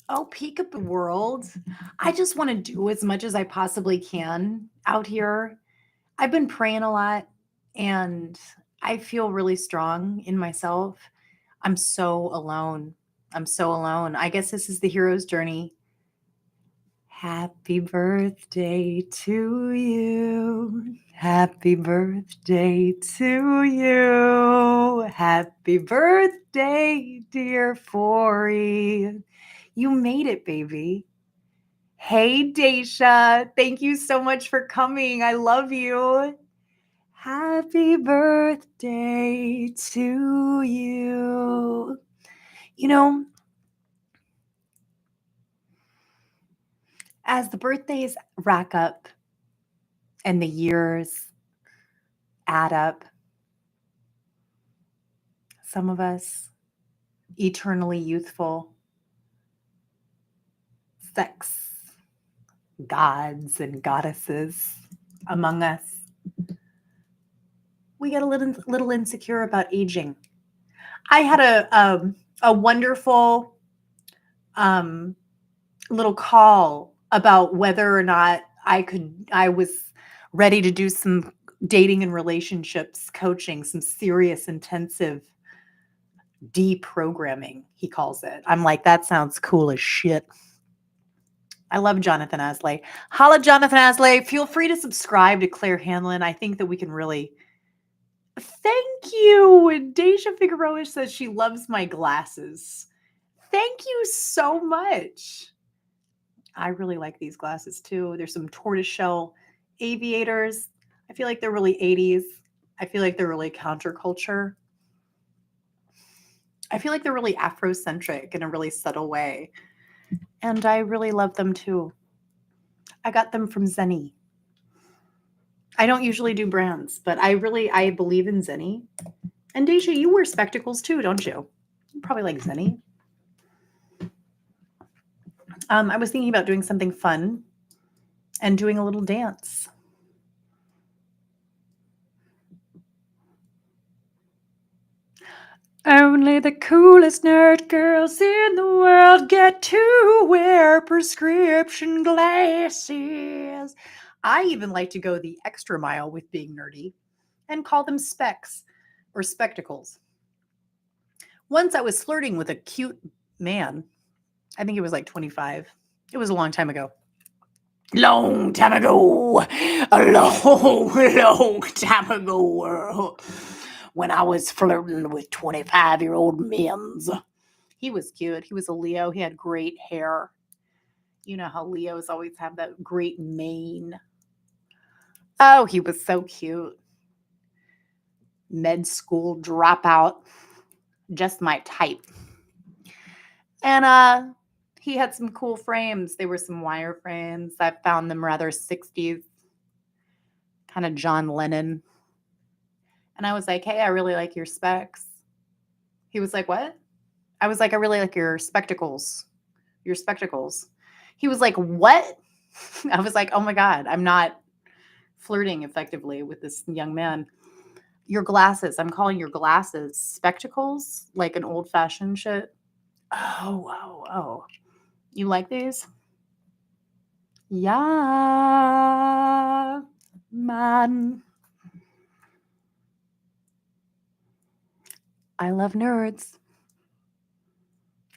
Oh, peekaboo world. I just want to do as much as I possibly can out here. I've been praying a lot and I feel really strong in myself. I'm so alone. I'm so alone. I guess this is the hero's journey. Happy birthday to you. Happy birthday to you. Happy birthday, dear Forie. You made it, baby. Hey, Daisha. Thank you so much for coming. I love you. Happy birthday to you. You know, as the birthdays rack up and the years add up, some of us eternally youthful, sex gods and goddesses among us, we get a little insecure about aging. I had a wonderful um, little call about whether or not I was ready to do some dating and relationships coaching, some serious, intensive deprogramming, he calls it. I'm like, that sounds cool as shit. I love Jonathan Aslay. Holla, Jonathan Aslay. Feel free to subscribe to Claire Hanlon. I think that we can really. Thank you. Deja Figueroa says she loves my glasses. Thank you so much. I really like these glasses too. There's some tortoiseshell aviators. I feel like they're really 80s. I feel like they're really counterculture. I feel like they're really Afrocentric in a really subtle way. And I really love them too. I got them from Zenny. I don't usually do brands, but I believe in Zenny. And Deja, you wear spectacles too, don't you? You probably like Zenny. I was thinking about doing something fun and doing a little dance. Only the coolest nerd girls in the world get to wear prescription glasses. I even like to go the extra mile with being nerdy and call them specs or spectacles. Once I was flirting with a cute man. I think he was like 25. It was a long time ago. Long time ago. A long time ago. When I was flirting with 25-year-old men's. He was cute. He was a Leo. He had great hair. You know how Leos always have that great mane. Oh, he was so cute. Med school dropout. Just my type. And he had some cool frames. They were some wire frames. I found them rather 60s, kind of John Lennon. And I was like, hey, I really like your specs. He was like, what? I was like, I really like your spectacles. Your spectacles. He was like, what? I was like, oh my God, I'm not flirting effectively with this young man. Your glasses. I'm calling your glasses spectacles, like an old fashioned shit. Oh. You like these? Yeah, man. I love nerds.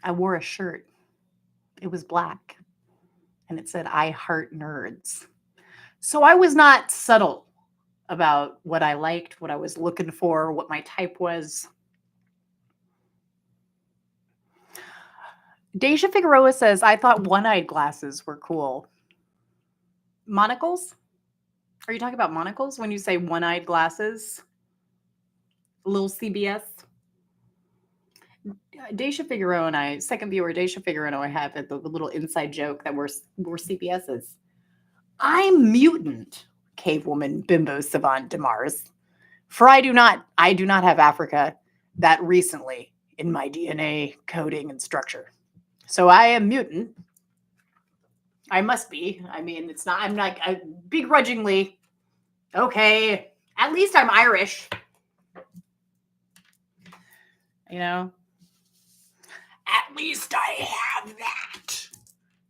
I wore a shirt. It was black and it said, I heart nerds. So I was not subtle about what I liked, what I was looking for, what my type was. Deja Figueroa says, I thought one-eyed glasses were cool. Monocles? Are you talking about monocles when you say one-eyed glasses? Little CBS? Deja Figueroa and I, second viewer, Deja Figueroa and I have the little inside joke that we're CBSs. I'm mutant, cave woman, bimbo savant Demars. For I do not have Africa that recently in my DNA coding and structure. So I am mutant. I must be. I mean, it's not. I'm not. Begrudgingly. Okay. At least I'm Irish. You know. At least I have that.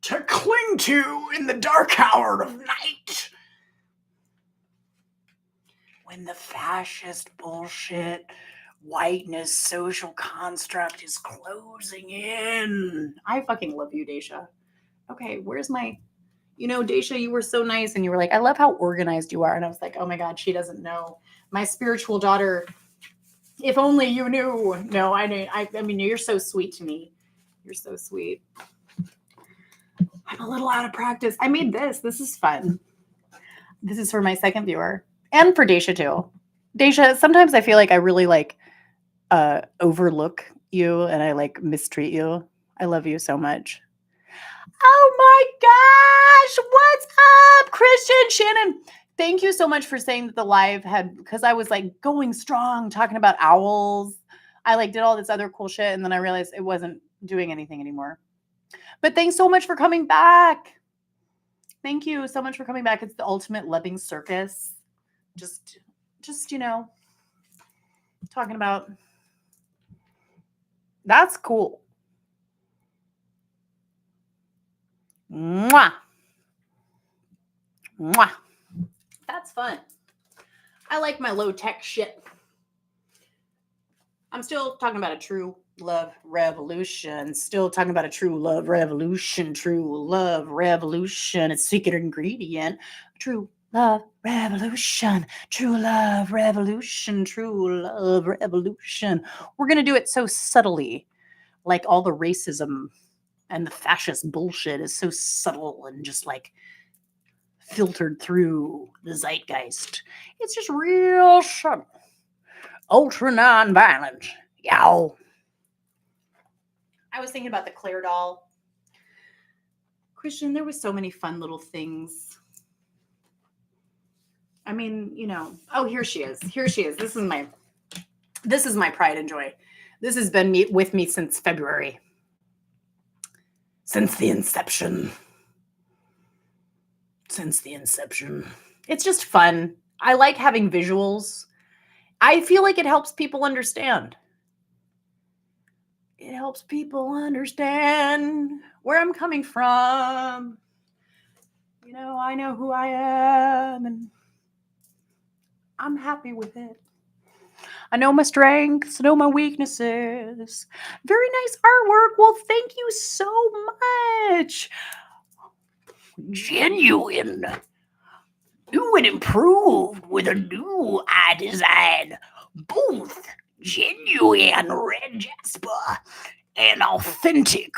to cling to in the dark hour of night. When the fascist bullshit, whiteness, social construct is closing in. I fucking love you, Daisha. Okay, where's my... Daisha, you were so nice, and you were like, I love how organized you are. And I was like, oh my God, she doesn't know. My spiritual daughter, if only you knew. No, I mean, you're so sweet to me. You're so sweet. I'm a little out of practice. I made this. This is fun. This is for my second viewer and for Daisha too. Daisha, sometimes I feel like I really overlook you and I mistreat you. I love you so much. Oh my gosh, what's up, Christian Shannon? Thank you so much for saying that the live had, because I was going strong talking about owls. I did all this other cool shit and then I realized it wasn't doing anything anymore. But thanks so much for coming back. Thank you so much for coming back. It's the ultimate loving circus. Just talking about, that's cool. Mwah. Mwah. That's fun. I like my low-tech shit. I'm still talking about a true love revolution. Still talking about a true love revolution. True love revolution. It's secret ingredient. True love revolution. True love revolution. True love revolution. We're going to do it so subtly. Like all the racism and the fascist bullshit is so subtle and just filtered through the zeitgeist. It's just real subtle. Ultra non-violent. Yow. I was thinking about the Claire doll. Christian, there was so many fun little things. I mean, oh, here she is. Here she is. This is my pride and joy. This has been with me since February. Since the inception. It's just fun. I like having visuals. I feel like it helps people understand. It helps people understand where I'm coming from. I know who I am, and I'm happy with it. I know my strengths, I know my weaknesses. Very nice artwork. Well, thank you so much. Genuine. New and improved with a new eye design. Both genuine red jasper and authentic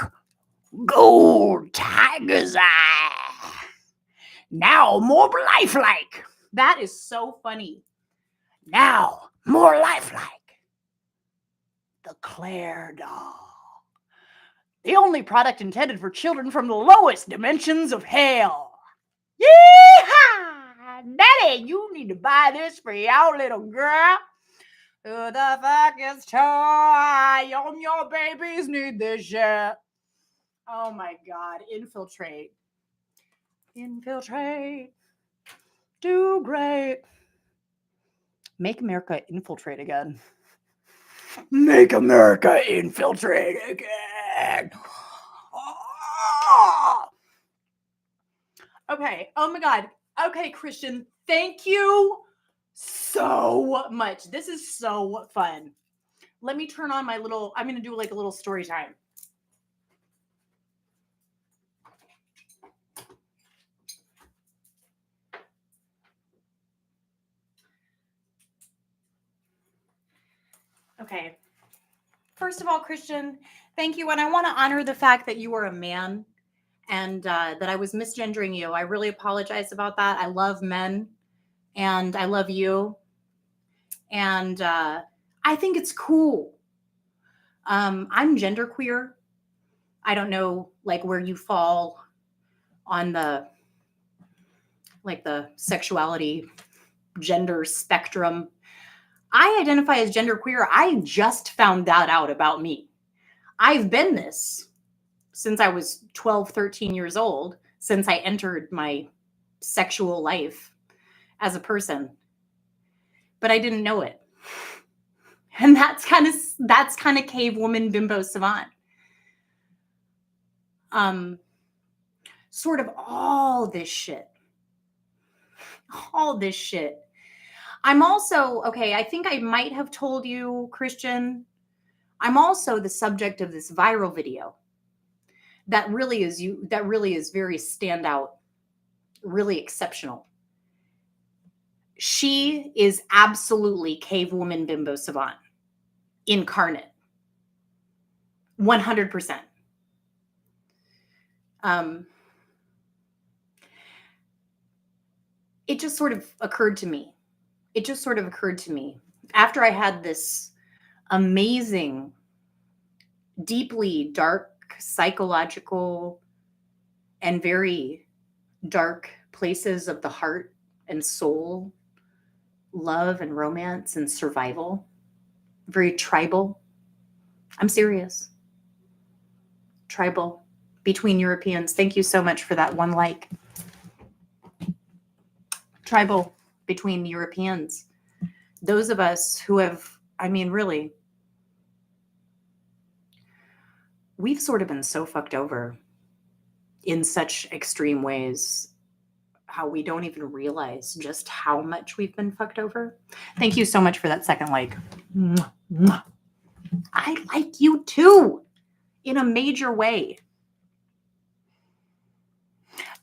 gold tiger's eye. Now more lifelike. That is so funny. Now more lifelike. The Claire doll. The only product intended for children from the lowest dimensions of hell. Yeehaw! Daddy, you need to buy this for your little girl. Who the fuck is toy? Your babies need this shit. Oh my God. Infiltrate. Do great. Make America infiltrate again. Make America infiltrate again. Oh. Okay. Oh my God. Okay, Christian. Thank you so much. This is so fun. Let me turn on I'm going to do a little story time. Okay. First of all, Christian, thank you. And I want to honor the fact that you are a man and that I was misgendering you. I really apologize about that. I love men and I love you. And I think it's cool. I'm genderqueer. I don't know where you fall on the sexuality gender spectrum. I identify as genderqueer. I just found that out about me. I've been this since I was 12, 13 years old, since I entered my sexual life as a person. But I didn't know it. And that's kind of cave woman bimbo savant. sort of all this shit. All this shit. I'm also, okay, I think I might have told you, Christian, I'm also the subject of this viral video that really is very standout, really exceptional. She is absolutely cave woman bimbo savant incarnate. 100%. It just sort of occurred to me. After I had this amazing, deeply dark, psychological, and very dark places of the heart and soul, love and romance and survival, very tribal. I'm serious. Tribal between Europeans. Thank you so much for that one like. Tribal between Europeans. Those of us who have, I mean, really, we've sort of been so fucked over in such extreme ways, how we don't even realize just how much we've been fucked over. Thank you so much for that second like. I like you too, in a major way.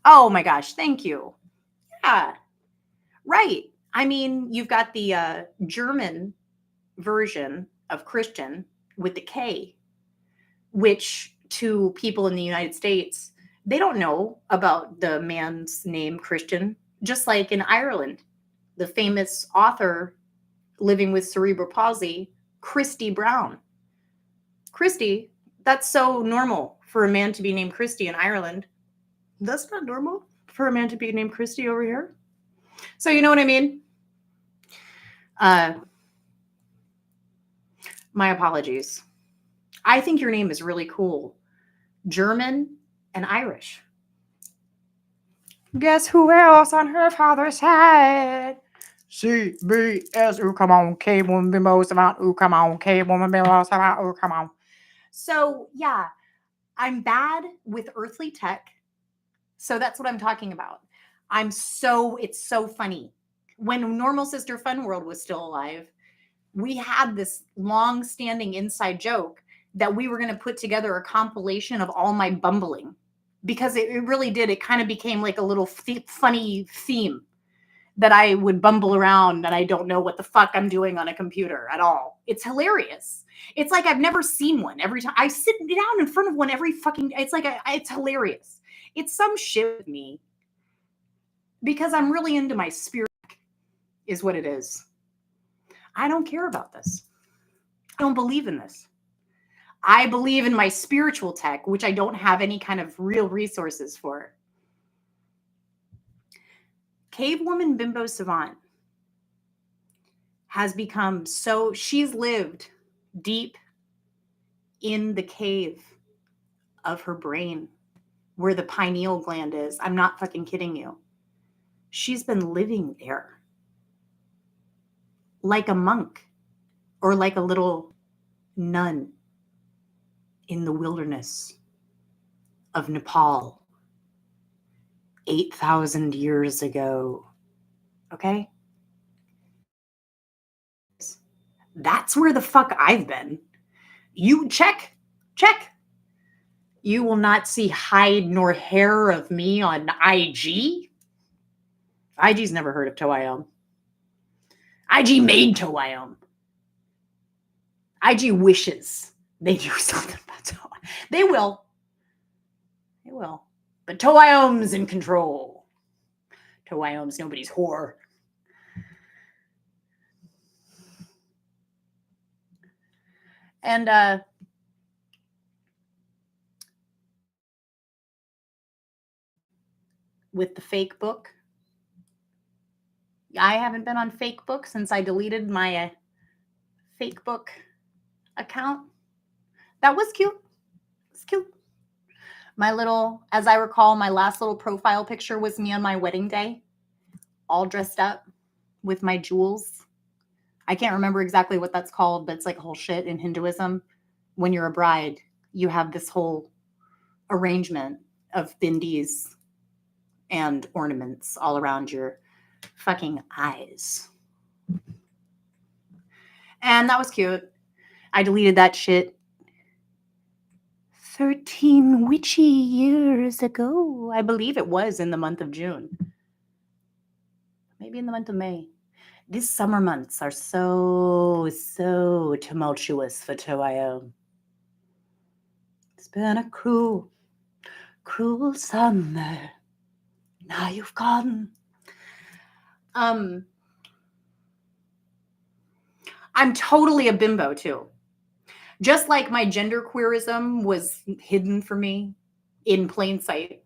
Oh my gosh, thank you. Yeah, right. I mean, you've got the German version of Christian with the K, which to people in the United States, they don't know about the man's name Christian. Just like in Ireland, the famous author living with cerebral palsy, Christy Brown. Christy, that's so normal for a man to be named Christy in Ireland. That's not normal for a man to be named Christy over here. So you know what I mean? My apologies. I think your name is really cool. German and Irish. Guess who else on her father's side? CBS, ooh, come on, K-woman, bimbo, savant, ooh, come on, K-woman, bimbo, savant, ooh, come on. So, yeah, I'm bad with earthly tech. So that's what I'm talking about. It's so funny. When Normal Sister Fun World was still alive, we had this long-standing inside joke that we were going to put together a compilation of all my bumbling, because it really did. It kind of became like a little funny theme that I would bumble around and I don't know what the fuck I'm doing on a computer at all. It's hilarious. It's like I've never seen one. Every time I sit down in front of one every fucking, it's like, it's hilarious. It's some shit with me because I'm really into my spirit is what it is. I don't care about this. I don't believe in this. I believe in my spiritual tech, which I don't have any kind of real resources for. Cave woman bimbo savant has become so, she's lived deep in the cave of her brain where the pineal gland is. I'm not fucking kidding you. She's been living there like a monk or like a little nun in the wilderness of Nepal 8,000 years ago. Okay? That's where the fuck I've been. You check. You will not see hide nor hair of me on IG. IG's never heard of Toiome. IG made Toiome. IG wishes they do something about Toiome. They will. But Toiome's in control. Toiome's nobody's whore. And with the fake book, I haven't been on Facebook since I deleted my Facebook account. That was cute. It's cute. My little, as I recall, my last little profile picture was me on my wedding day, all dressed up with my jewels. I can't remember exactly what that's called, but it's like a whole shit in Hinduism. When you're a bride, you have this whole arrangement of bindis and ornaments all around your fucking eyes. And that was cute. I deleted that shit 13 witchy years ago. I believe it was in the month of June. Maybe in the month of May. These summer months are so tumultuous for TOIO. It's been a cruel summer. Now you've gone. I'm totally a bimbo too. Just like my genderqueerism was hidden from me in plain sight,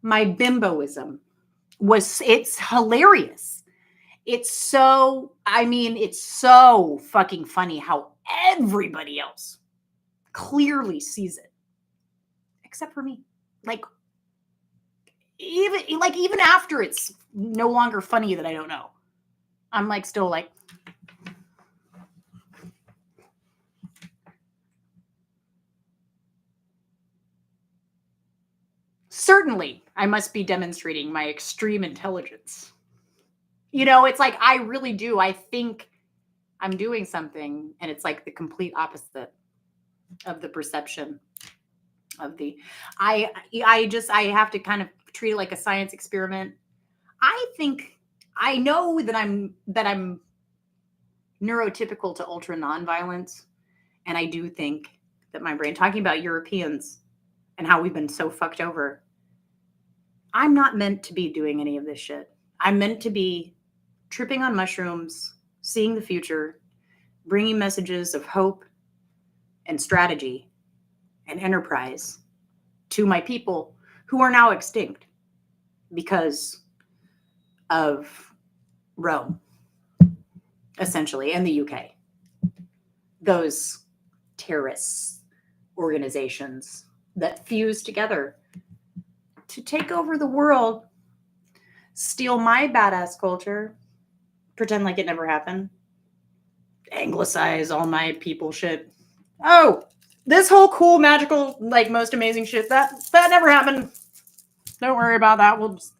my bimboism it's hilarious. It's so fucking funny how everybody else clearly sees it. Except for me. Like even after it's no longer funny that I don't know. I'm like still like certainly I must be demonstrating my extreme intelligence. You know, it's like I really do. I think I'm doing something and it's like the complete opposite of the perception of the I have to kind of treat it like a science experiment. I think I know that I'm neurotypical to ultra nonviolence, and I do think that my brain, talking about Europeans and how we've been so fucked over, I'm not meant to be doing any of this shit. I'm meant to be tripping on mushrooms, seeing the future, bringing messages of hope and strategy and enterprise to my people who are now extinct because of Rome, essentially, and the UK. Those terrorist organizations that fuse together to take over the world, steal my badass culture, pretend like it never happened, anglicize all my people shit. Oh, this whole cool, magical, like most amazing shit, that never happened. Don't worry about that. We'll just...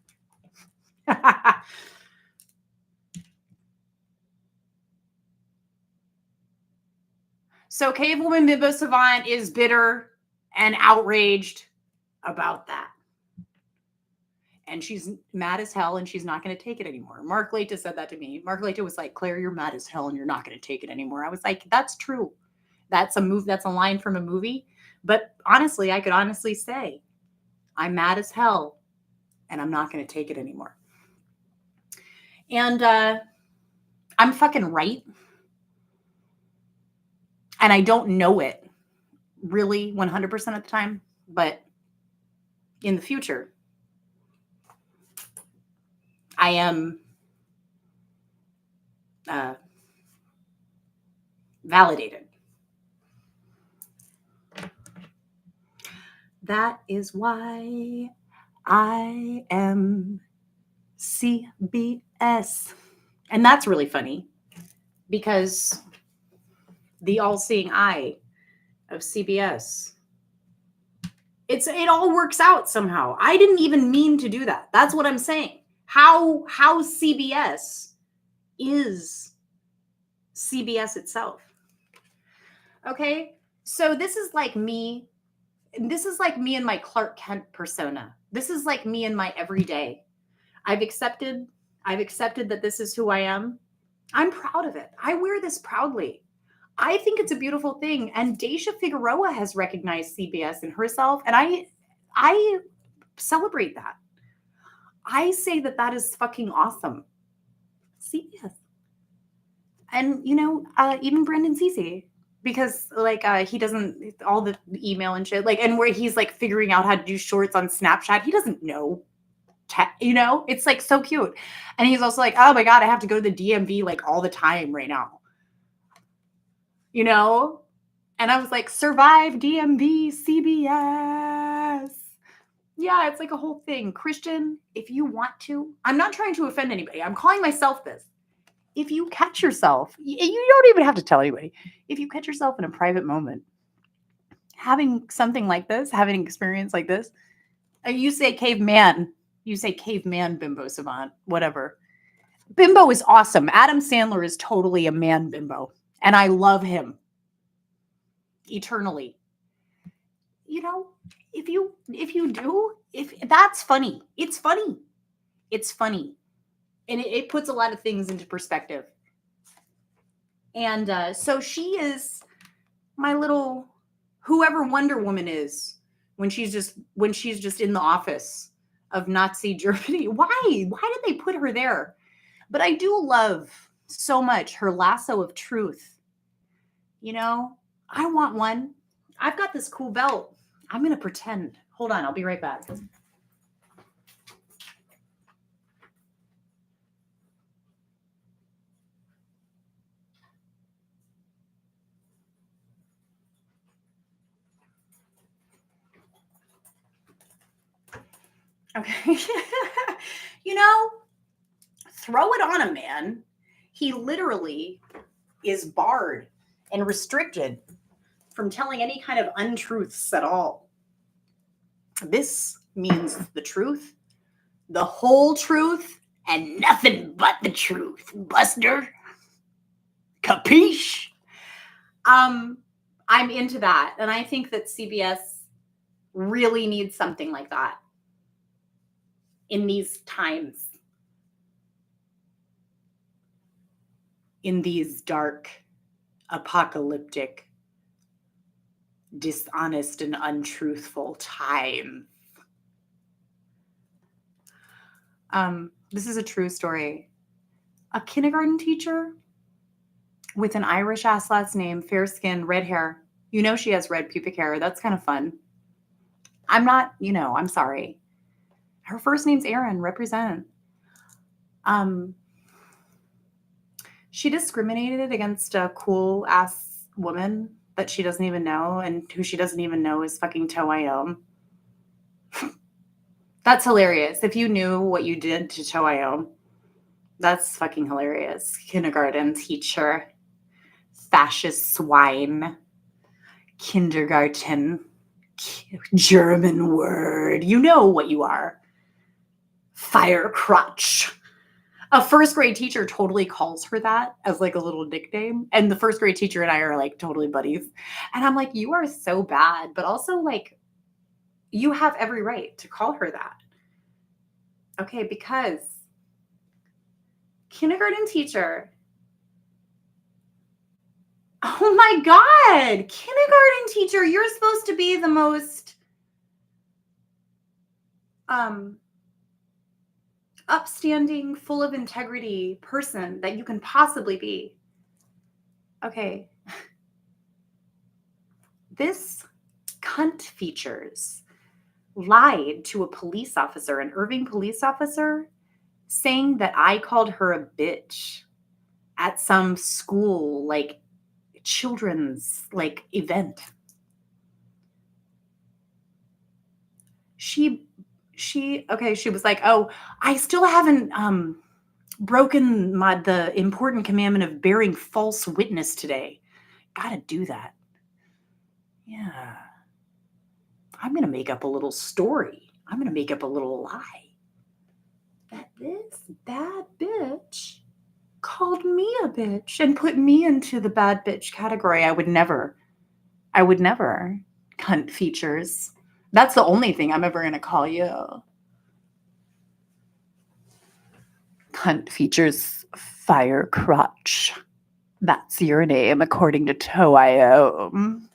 So Cavewoman Bimbo Savant is bitter and outraged about that. And she's mad as hell and she's not going to take it anymore. Mark Leta said that to me. Mark Leta was like, Claire, you're mad as hell and you're not going to take it anymore. I was like, that's true. That's a line from a movie. But honestly, I could honestly say, I'm mad as hell and I'm not going to take it anymore. And I'm fucking right. And I don't know it really 100% of the time, but in the future, I am validated. That is why I am CBS. And that's really funny because the all-seeing eye of CBS, it all works out somehow. I didn't even mean to do that. That's what I'm saying. How CBS is CBS itself. Okay? So this is like me. This is like me and my Clark Kent persona. This is like me in my everyday. I've accepted that this is who I am. I'm proud of it. I wear this proudly. I think it's a beautiful thing. And Daisha Figueroa has recognized CBS in herself. And I celebrate that. I say that is fucking awesome. CBS. And, you know, even Brandon Cece. Because like he doesn't, all the email and shit, like, and where he's like figuring out how to do shorts on Snapchat, he doesn't know, you know, it's like so cute. And he's also like, oh my God, I have to go to the DMV like all the time right now, you know? And I was like, survive DMV, CBS. Yeah, it's like a whole thing. Christian, if you want to, I'm not trying to offend anybody. I'm calling myself this. If you catch yourself, you don't even have to tell anybody. If you catch yourself in a private moment, having something like this, having an experience like this, you say caveman, You say caveman bimbo savant, whatever. Bimbo is awesome. Adam Sandler is totally a man bimbo, and I love him eternally. You know, if that's funny, it's funny. It's funny. And it puts a lot of things into perspective. And so she is my little whoever Wonder Woman is when she's just in the office of Nazi Germany. Why did they put her there? But I do love so much her lasso of truth. You know, I want one. I've got this cool belt. I'm going to pretend. Hold on, I'll be right back. Okay. You know, throw it on a man. He literally is barred and restricted from telling any kind of untruths at all. This means the truth, the whole truth, and nothing but the truth, Buster. Capiche? I'm into that. And I think that CBS really needs something like that in these times. In these dark, apocalyptic, dishonest, and untruthful times. This is a true story. A kindergarten teacher with an Irish ass last name, fair skin, red hair. You know she has red pubic hair. That's kind of fun. I'm not, I'm sorry. Her first name's Erin, represent. She discriminated against a cool ass woman that she doesn't even know, and who she doesn't even know is fucking Toayom. That's hilarious. If you knew what you did to Toayom, that's fucking hilarious. Kindergarten teacher, fascist swine, kindergarten, German word. You know what you are. Fire crotch. A first grade teacher totally calls her that as like a little nickname. And the first grade teacher and I are like totally buddies. And I'm like, you are so bad, but also like you have every right to call her that. Okay, because kindergarten teacher. Oh my God, kindergarten teacher, you're supposed to be the most upstanding, full of integrity person that you can possibly be. Okay. This cunt features lied to a police officer, an Irving police officer, saying that I called her a bitch at some school, like children's like event. She was like, oh, I still haven't broken the important commandment of bearing false witness today. Gotta do that. Yeah. I'm gonna make up a little story. I'm gonna make up a little lie. That this bad bitch called me a bitch and put me into the bad bitch category. I would never. Cunt features. That's the only thing I'm ever gonna call you. Cunt features fire crotch. That's your name, according to Toayom.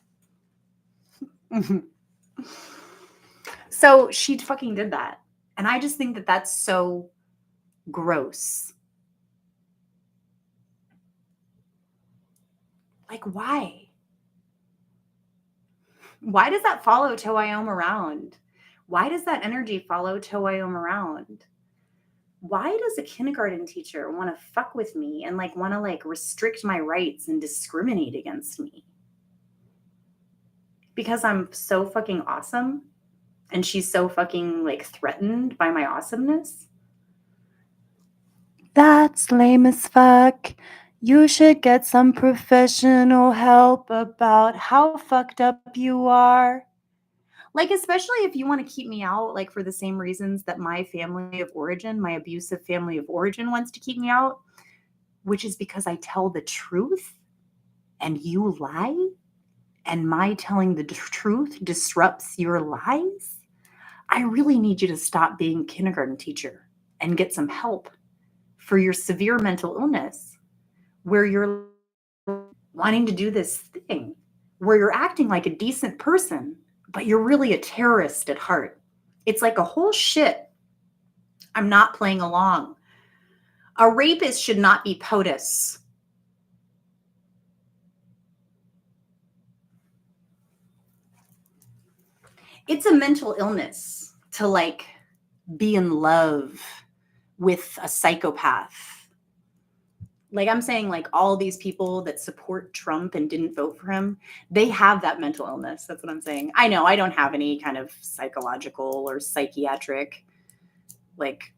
So she fucking did that. And I just think that that's so gross. Like, why? Why does that follow Toayom around? Why does that energy follow Toayom around? Why does a kindergarten teacher want to fuck with me and like want to like restrict my rights and discriminate against me? Because I'm so fucking awesome and she's so fucking like threatened by my awesomeness? That's lame as fuck. You should get some professional help about how fucked up you are. Like, especially if you wanna keep me out, like, for the same reasons that my family of origin, my abusive family of origin wants to keep me out, which is because I tell the truth and you lie, and my telling the truth disrupts your lies. I really need you to stop being a kindergarten teacher and get some help for your severe mental illness where you're wanting to do this thing, where you're acting like a decent person, but you're really a terrorist at heart. It's like a whole shit. I'm not playing along. A rapist should not be POTUS. It's a mental illness to like be in love with a psychopath. Like I'm saying, like all these people that support Trump and didn't vote for him, they have that mental illness. That's what I'm saying. I know I don't have any kind of psychological or psychiatric like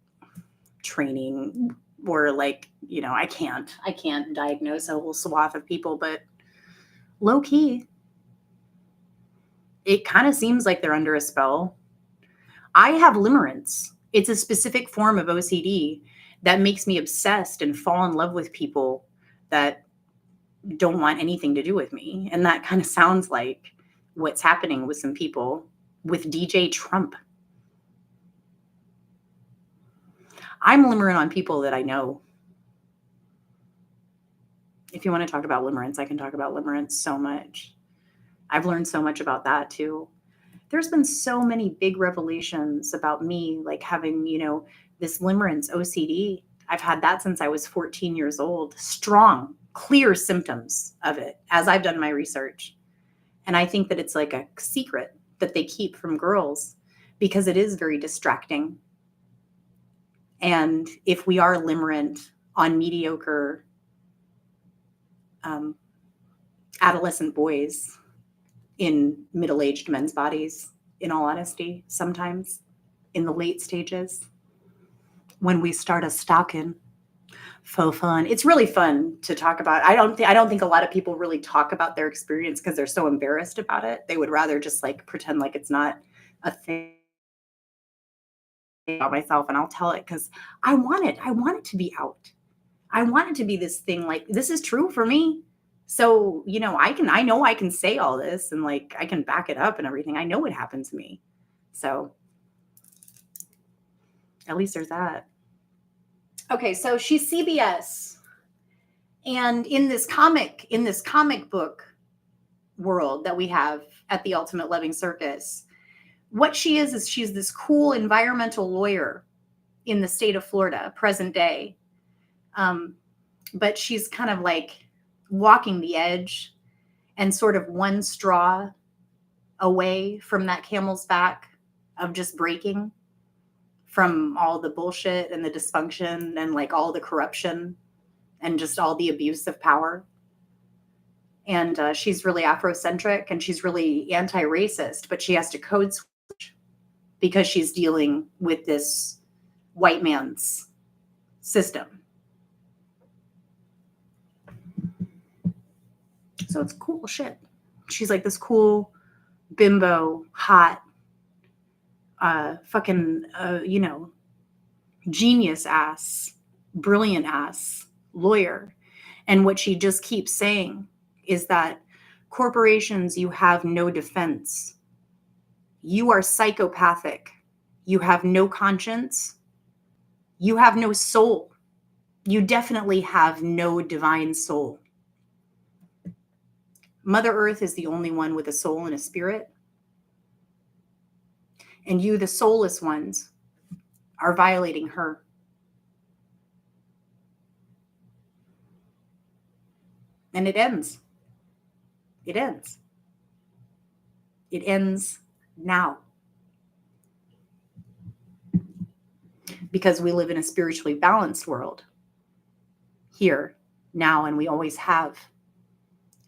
training or like, you know, I can't diagnose a whole swath of people, but low key, it kind of seems like they're under a spell. I have limerence. It's a specific form of OCD that makes me obsessed and fall in love with people that don't want anything to do with me. And that kind of sounds like what's happening with some people with DJ Trump. I'm limerent on people that I know. If you want to talk about limerence, I can talk about limerence so much. I've learned so much about that too. There's been so many big revelations about me, like having, you know, this limerence OCD. I've had that since I was 14 years old. Strong, clear symptoms of it as I've done my research. And I think that it's like a secret that they keep from girls because it is very distracting. And if we are limerent on mediocre um, adolescent boys in middle-aged men's bodies, in all honesty, sometimes in the late stages, when we start a stalking, faux fun. It's really fun to talk about. I don't think a lot of people really talk about their experience because they're so embarrassed about it. They would rather just like pretend like it's not a thing about myself, and I'll tell it because I want it. I want it to be out. I want it to be this thing like this is true for me. So, you know, I know I can say all this and like I can back it up and everything. I know what happened to me. So at least there's that. Okay, so she's CBS. And in this comic book world that we have at the Ultimate Loving Circus, what she is she's this cool environmental lawyer in the state of Florida, present day. But she's kind of like walking the edge and sort of one straw away from that camel's back of just breaking from all the bullshit and the dysfunction and like all the corruption and just all the abuse of power. And she's really Afrocentric and she's really anti-racist, but she has to code switch because she's dealing with this white man's system. So it's cool shit. She's like this cool bimbo, hot, you know, genius ass, brilliant ass lawyer. And what she just keeps saying is that corporations, you have no defense. You are psychopathic. You have no conscience. You have no soul. You definitely have no divine soul. Mother Earth is the only one with a soul and a spirit. And you, the soulless ones, are violating her. And it ends. It ends. It ends now. Because we live in a spiritually balanced world here, now, and we always have.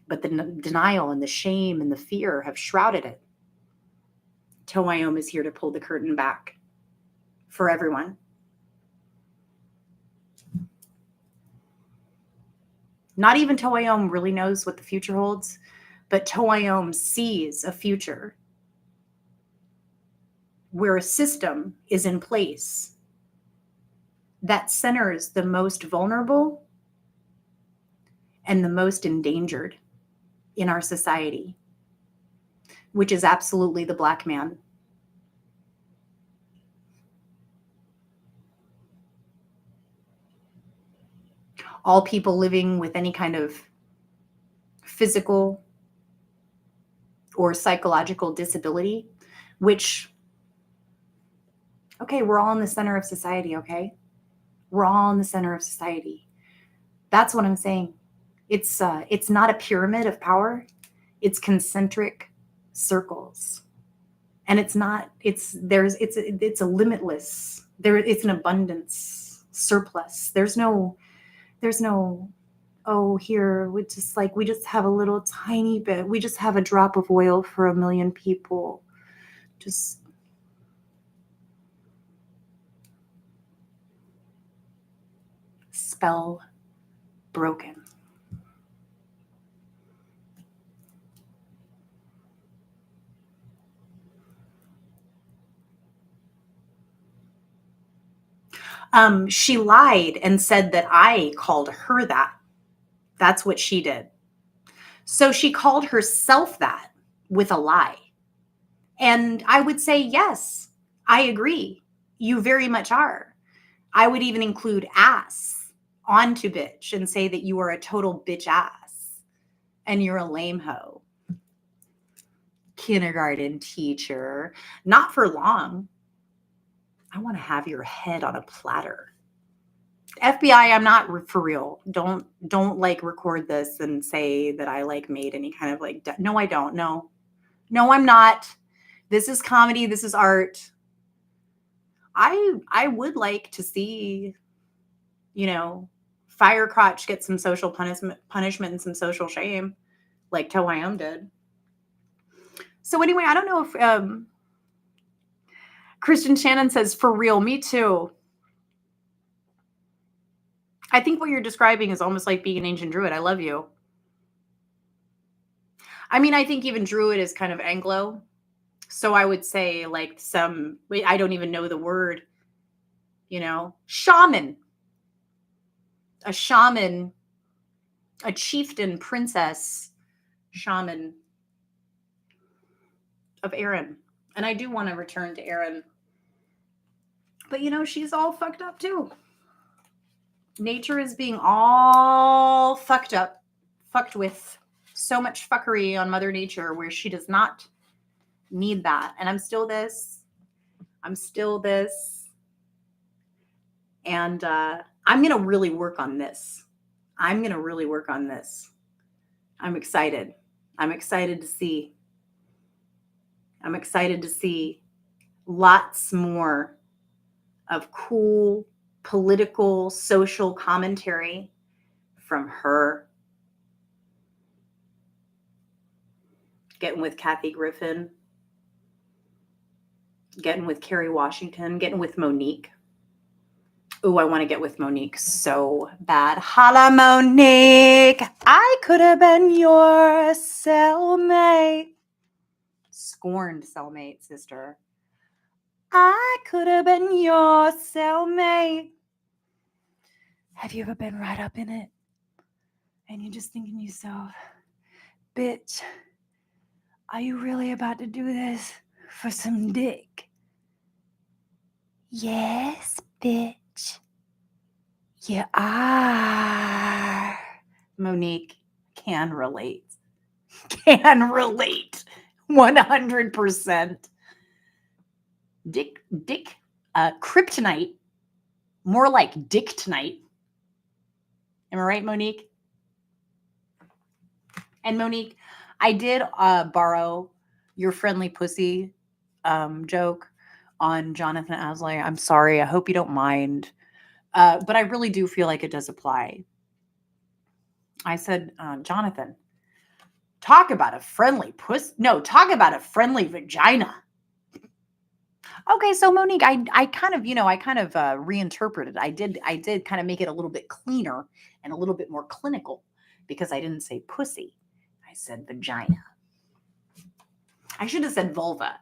But the denial and the shame and the fear have shrouded it. Toayom is here to pull the curtain back for everyone. Not even Toayom really knows what the future holds, but Toayom sees a future where a system is in place that centers the most vulnerable and the most endangered in our society, which is absolutely the Black man. All people living with any kind of physical or psychological disability, which, okay, we're all in the center of society, okay? We're all in the center of society. That's what I'm saying. It's not a pyramid of power. It's concentric circles. And it's a limitless, it's an abundance surplus. There's no, oh, here, we just have a little tiny bit. We just have a drop of oil for 1 million people. Just spell broken. She lied and said that I called her that. That's what she did. So she called herself that with a lie. And I would say, yes, I agree. You very much are. I would even include ass onto bitch and say that you are a total bitch ass and you're a lame hoe. Kindergarten teacher. Not for long. I want to have your head on a platter. FBI, I'm not for real. Don't like record this and say that I like made any kind of like, no, I don't. No, I'm not. This is comedy. This is art. I would like to see, Fire Crotch get some social punishment and some social shame like Tohyam did. So anyway, I don't know if Christian Shannon says, for real, me too. I think what you're describing is almost like being an ancient druid. I love you. I mean, I think even druid is kind of Anglo. So I would say like I don't even know the word, shaman. A shaman, a chieftain, princess, shaman of Erin. And I do want to return to Erin. But she's all fucked up too. Nature is being all fucked up, fucked with so much fuckery on Mother Nature where she does not need that. And I'm still this. And I'm going to really work on this. I'm excited. I'm excited to see lots more of cool political, social commentary from her. Getting with Kathy Griffin. Getting with Kerry Washington. Getting with Monique. Ooh, I want to get with Monique so bad. Holla, Monique. I could have been your cellmate. Scorned cellmate, sister. I could have been your cellmate. Have you ever been right up in it? And you're just thinking to yourself, bitch, are you really about to do this for some dick? Yes, bitch. You are. Monique can relate. 100%. Dick, kryptonite. More like dick tonight. Am I right, Monique? And Monique, I did borrow your friendly pussy joke on Jonathan Aslay. I'm sorry. I hope you don't mind. But I really do feel like it does apply. I said, Jonathan, talk about a friendly pussy. No, talk about a friendly vagina. Okay, so Monique, I kind of reinterpreted. I did kind of make it a little bit cleaner and a little bit more clinical because I didn't say pussy. I said vagina. I should have said vulva.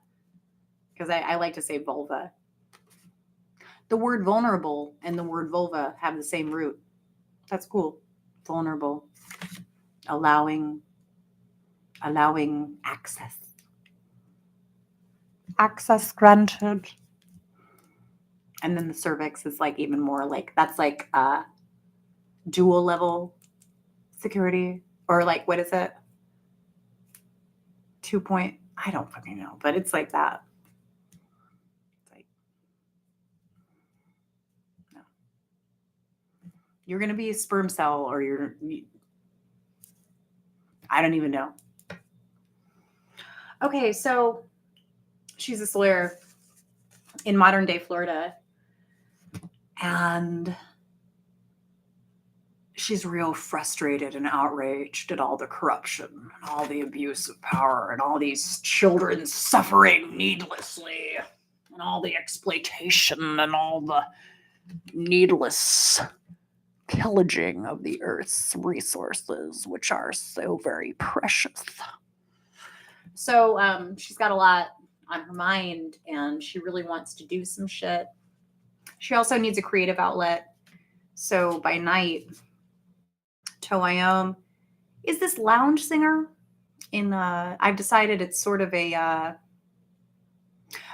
because I like to say vulva. The word vulnerable and the word vulva have the same root. That's cool. Vulnerable. Allowing access. Access granted. And then the cervix is like even more like, that's like dual level security, or like, what is it? 2 point, I don't fucking know, but it's like that. It's like, no. You're going to be a sperm cell, or I don't even know. Okay, so she's a Slayer in modern day Florida, and she's real frustrated and outraged at all the corruption and all the abuse of power and all these children suffering needlessly and all the exploitation and all the needless pillaging of the earth's resources, which are so very precious. So she's got a lot on her mind, and she really wants to do some shit. She also needs a creative outlet. So by night, Toayom is this lounge singer in I've decided it's sort of a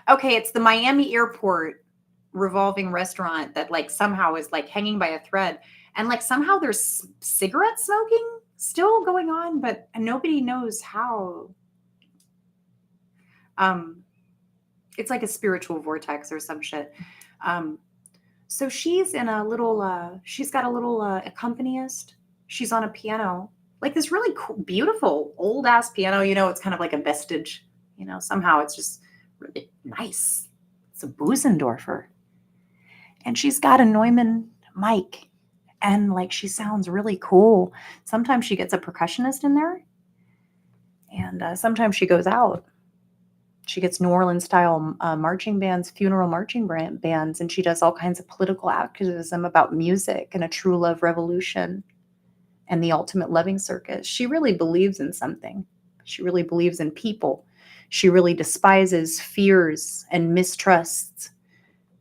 okay, it's the Miami airport revolving restaurant that like somehow is like hanging by a thread, and like somehow there's cigarette smoking still going on, but nobody knows how. It's like a spiritual vortex or some shit. So she's in a little she's got a little accompanist. She's on a piano, like this really cool, beautiful old ass piano. You know, it's kind of like a vestige. You know, somehow it's just really nice. It's a Busendorfer, and she's got a Neumann mic, and like she sounds really cool. Sometimes she gets a percussionist in there, and sometimes she goes out. She gets New Orleans style marching bands, funeral marching bands, and she does all kinds of political activism about music and a true love revolution and the ultimate loving circus. She really believes in something. She really believes in people. She really despises, fears, and mistrusts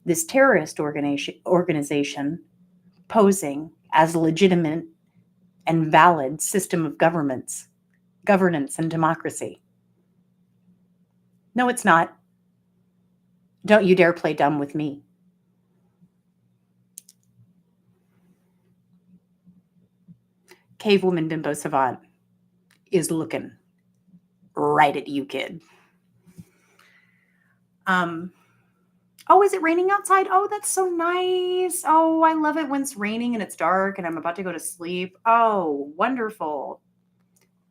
this terrorist organization posing as a legitimate and valid system of governance and democracy. No, it's not. Don't you dare play dumb with me. Cavewoman Bimbo Savant is looking right at you, kid. Oh, is it raining outside? Oh, that's so nice. Oh, I love it when it's raining and it's dark and I'm about to go to sleep. Oh, wonderful.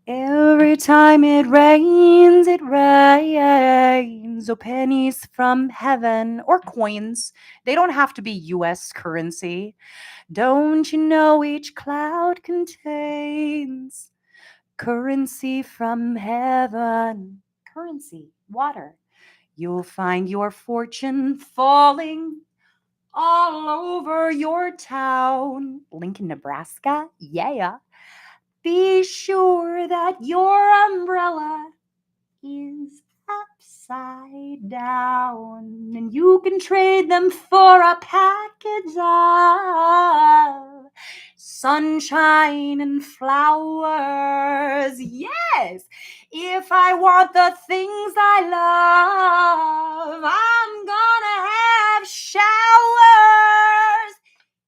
Every time it rains, oh, pennies from heaven, or coins. They don't have to be US currency. Don't you know each cloud contains currency from heaven? Currency, water. You'll find your fortune falling all over your town. Lincoln, Nebraska? Yeah. Be sure that your umbrella is upside down, and you can trade them for a package of sunshine and flowers. Yes, if I want the things I love, I'm gonna have showers.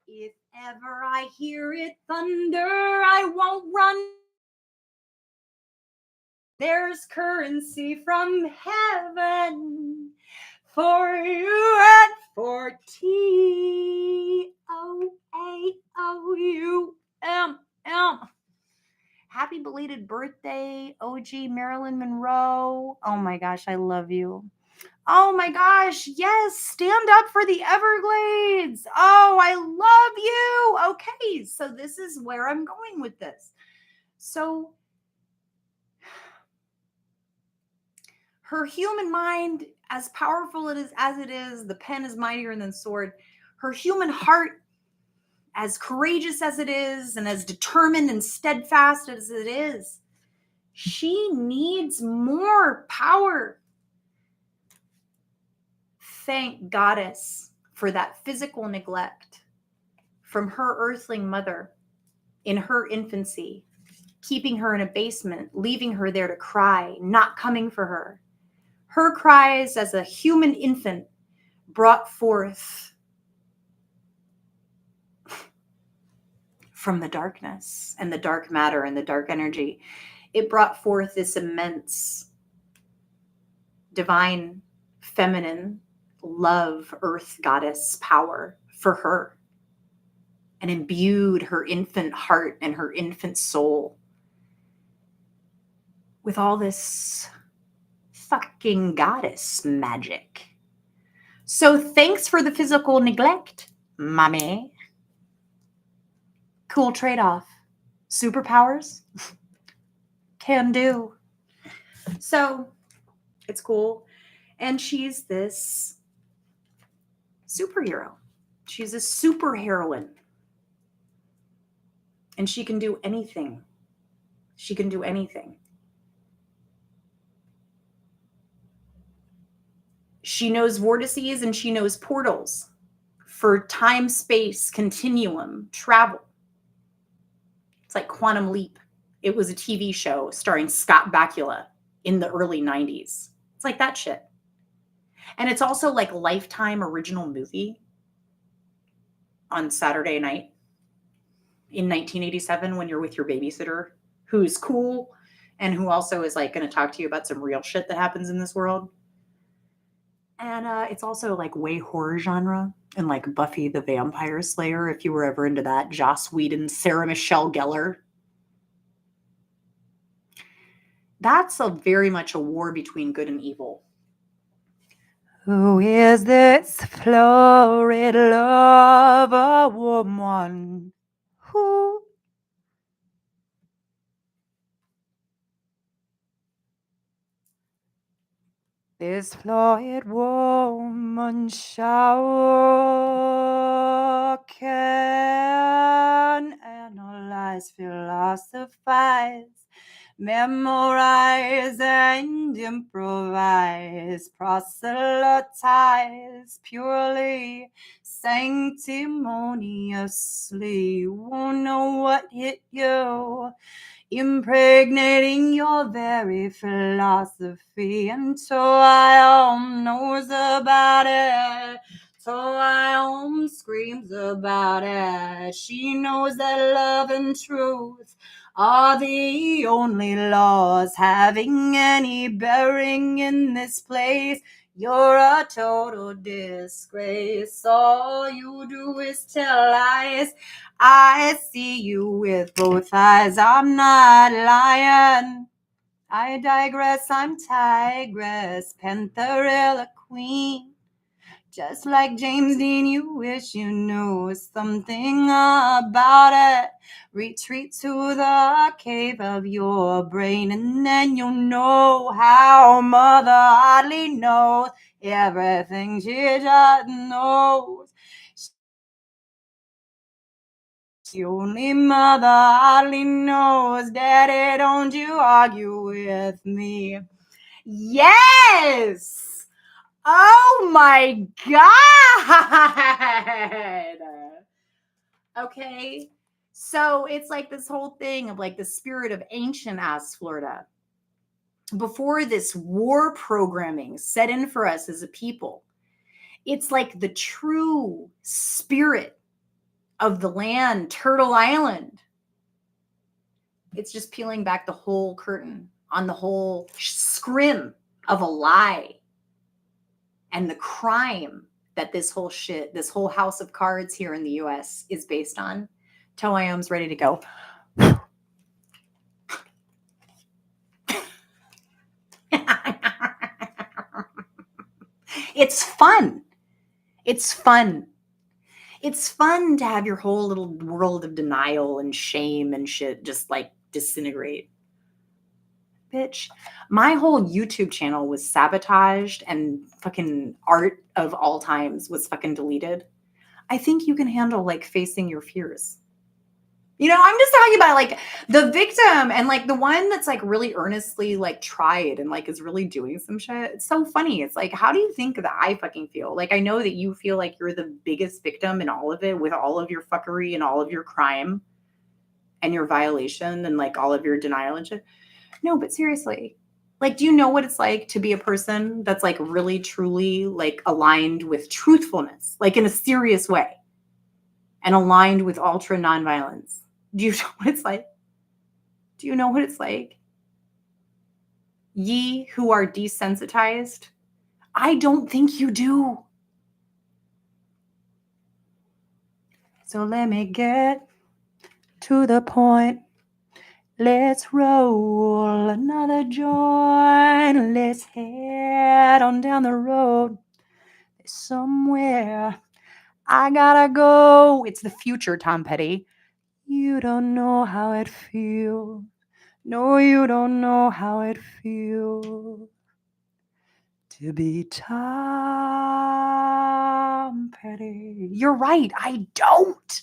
If ever I hear it thunder, I won't run. There's currency from heaven for you and for Toaoum. Happy belated birthday, OG Marilyn Monroe. Oh my gosh, I love you. Oh my gosh, yes, stand up for the Everglades. Oh, I love you. Okay, so this is where I'm going with this. So her human mind, as powerful as it is, the pen is mightier than sword. Her human heart, as courageous as it is, and as determined and steadfast as it is, she needs more power. thank Goddess for that physical neglect from her earthling mother in her infancy, keeping her in a basement, leaving her there to cry, not coming for her. Her cries as a human infant brought forth from the darkness and the dark matter and the dark energy. It brought forth this immense divine feminine love, earth goddess power for her, and imbued her infant heart and her infant soul with all this fucking goddess magic. So thanks for the physical neglect, mommy. Cool trade-off. Superpowers? Can do. So it's cool. And she's this superhero. She's a superheroine. And she can do anything. She can do anything. She knows vortices and she knows portals for time, space, continuum, travel. It's like Quantum Leap. It was a TV show starring Scott Bakula in the early 90s. It's like that shit. And it's also like Lifetime original movie on Saturday night in 1987 when you're with your babysitter who's cool and who also is like going to talk to you about some real shit that happens in this world. And it's also like way horror genre and like Buffy the Vampire Slayer, if you were ever into that. Joss Whedon, Sarah Michelle Gellar. That's very much a war between good and evil. Who is this florid lover woman? Who? This florid woman shower can analyze, philosophize, memorize and improvise, proselytize purely, sanctimoniously. Won't know what hit you, impregnating your very philosophy. And Toiom knows about it. Toiom screams about it. She knows that love and truth are the only laws having any bearing in this place. You're a total disgrace. All you do is tell lies. I see you with both eyes. I'm not lying. I digress. I'm tigress, pantherella queen. Just like James Dean, you wish you knew something about it. Retreat to the cave of your brain, and then you'll know how Mother Oddly knows everything she just knows. The only Mother Oddly knows. Daddy, don't you argue with me. Yes! Oh my God! Okay, so it's like this whole thing of like the spirit of ancient ass Florida. Before this war programming set in for us as a people, it's like the true spirit of the land, Turtle Island. It's just peeling back the whole curtain on the whole scrim of a lie and the crime that this whole shit, this whole house of cards here in the US is based on. Toiom's ready to go. It's fun. It's fun. It's fun to have your whole little world of denial and shame and shit just like disintegrate. Bitch, my whole YouTube channel was sabotaged and fucking art of all times was fucking deleted. I think you can handle like facing your fears. I'm just talking about like the victim and like the one that's like really earnestly like tried and like is really doing some shit. It's so funny. It's like, how do you think that I fucking feel? Like, I know that you feel like you're the biggest victim in all of it with all of your fuckery and all of your crime and your violation and like all of your denial and shit. No, but seriously, like, do you know what it's like to be a person that's like really truly like aligned with truthfulness, like in a serious way and aligned with ultra nonviolence? Do you know what it's like? Do you know what it's like? Ye who are desensitized, I don't think you do. So let me get to the point. Let's roll another joint. Let's head on down the road. There's somewhere I gotta go. It's the future, Tom Petty. You don't know how it feels. No, you don't know how it feels to be Tom Petty. You're right. I don't.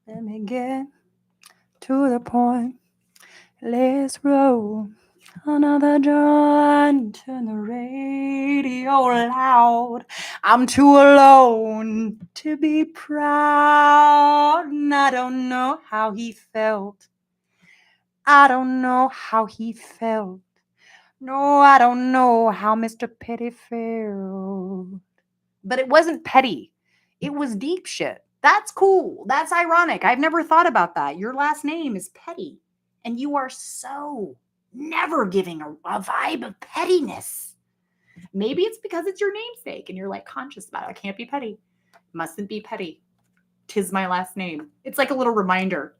Let me get to the point. Let's roll another joint. Turn the radio loud. I'm too alone to be proud. And I don't know how he felt. I don't know how he felt. No, I don't know how Mr. Petty felt. But it wasn't petty. It was deep shit. That's cool. That's ironic. I've never thought about that. Your last name is Petty. And you are so never giving a vibe of pettiness. Maybe it's because it's your namesake and you're like conscious about it. I can't be petty. Mustn't be petty. 'Tis my last name. It's like a little reminder.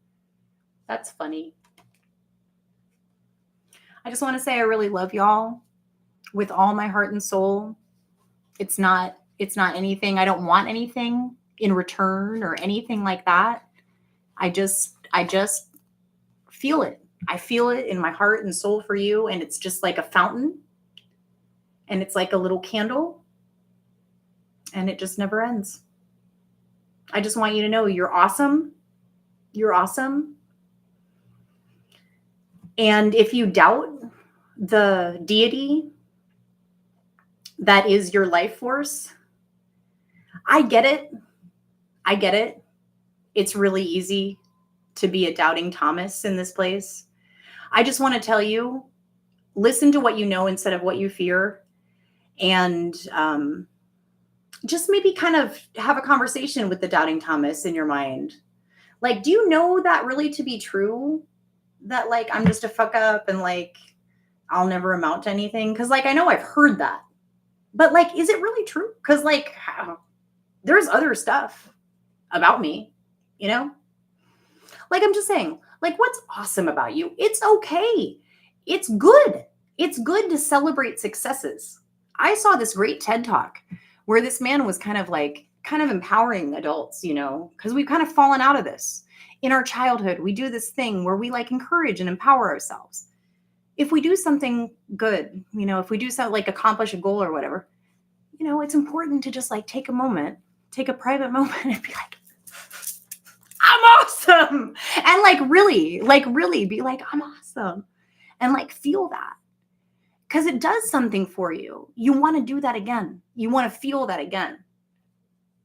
That's funny. I just want to say I really love y'all with all my heart and soul. It's not anything. I don't want anything in return or anything like that. I just feel it. I feel it in my heart and soul for you, and it's just like a fountain, and it's like a little candle, and it just never ends. I just want you to know you're awesome. You're awesome. And if you doubt the deity that is your life force, I get it. I get it. It's really easy to be a doubting Thomas in this place. I just want to tell you, listen to what you know instead of what you fear. And just maybe kind of have a conversation with the doubting Thomas in your mind. Like, do you know that really to be true? That like, I'm just a fuck up and like, I'll never amount to anything? Because like, I know I've heard that. But like, is it really true? Because like, there's other stuff about me, you know? Like, I'm just saying, like, what's awesome about you? It's okay. It's good. It's good to celebrate successes. I saw this great TED Talk where this man was kind of empowering adults, because we've kind of fallen out of this. In our childhood, we do this thing where we like encourage and empower ourselves. If we do something good, if we do something like accomplish a goal or whatever, it's important to just like take a private moment and be like, I'm awesome. And like really be like, I'm awesome. And like feel that. Because it does something for you. You want to do that again. You want to feel that again.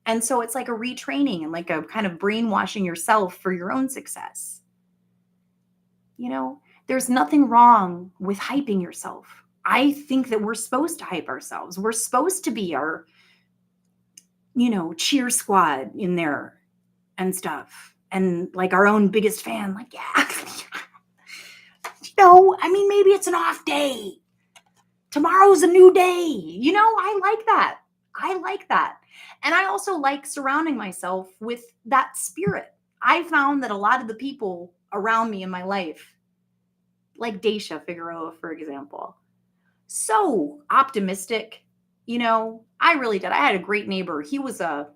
And so it's like a retraining and like a kind of brainwashing yourself for your own success. There's nothing wrong with hyping yourself. I think that we're supposed to hype ourselves. We're supposed to be our, cheer squad in there and stuff. And like our own biggest fan, like, yeah. Maybe it's an off day. Tomorrow's a new day. I like that. I like that. And I also like surrounding myself with that spirit. I found that a lot of the people around me in my life, like Daisha Figueroa, for example, so optimistic. I really did. I had a great neighbor. He was a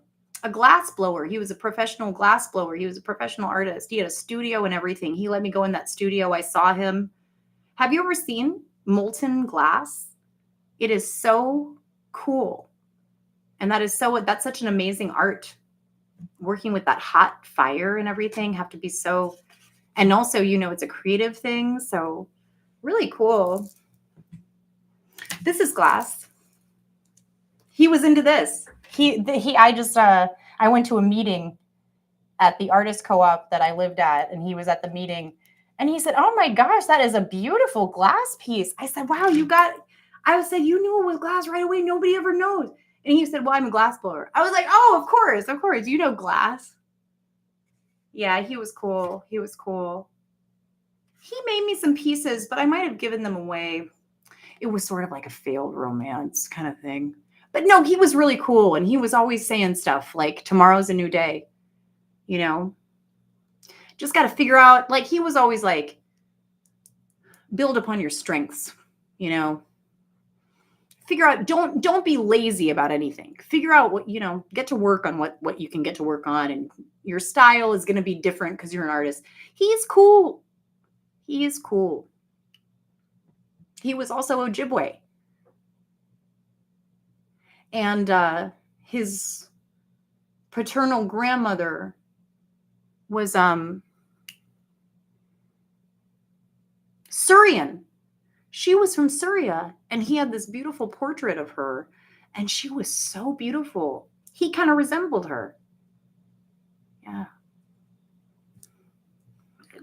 glass blower. He was a professional glass blower. He was a professional artist. He had a studio and everything. He let me go in that studio. I saw him. Have you ever seen molten glass? It is so cool. And that's such an amazing art. working with that hot fire and everything have to be so, and also, it's a creative thing. So really cool. This is glass. He was into this. I went to a meeting at the artist co-op that I lived at, and he was at the meeting, and he said, "Oh my gosh, that is a beautiful glass piece." I said, "Wow, I said, "You knew it was glass right away. Nobody ever knows." And he said, "Well, I'm a glass blower." I was like, "Oh, of course. Glass." Yeah, he was cool. He was cool. He made me some pieces, but I might have given them away. It was sort of like a failed romance kind of thing. But no, he was really cool, and he was always saying stuff like, "Tomorrow's a new day." You know, just got to figure out, like, he was always like, build upon your strengths, you know, figure out, don't be lazy about anything. Figure out what, get to work on what you can get to work on. And your style is going to be different because you're an artist. He's cool. He is cool. He was also Ojibwe. And his paternal grandmother was Syrian. She was from Syria, and he had this beautiful portrait of her, and she was so beautiful. He kind of resembled her. Yeah.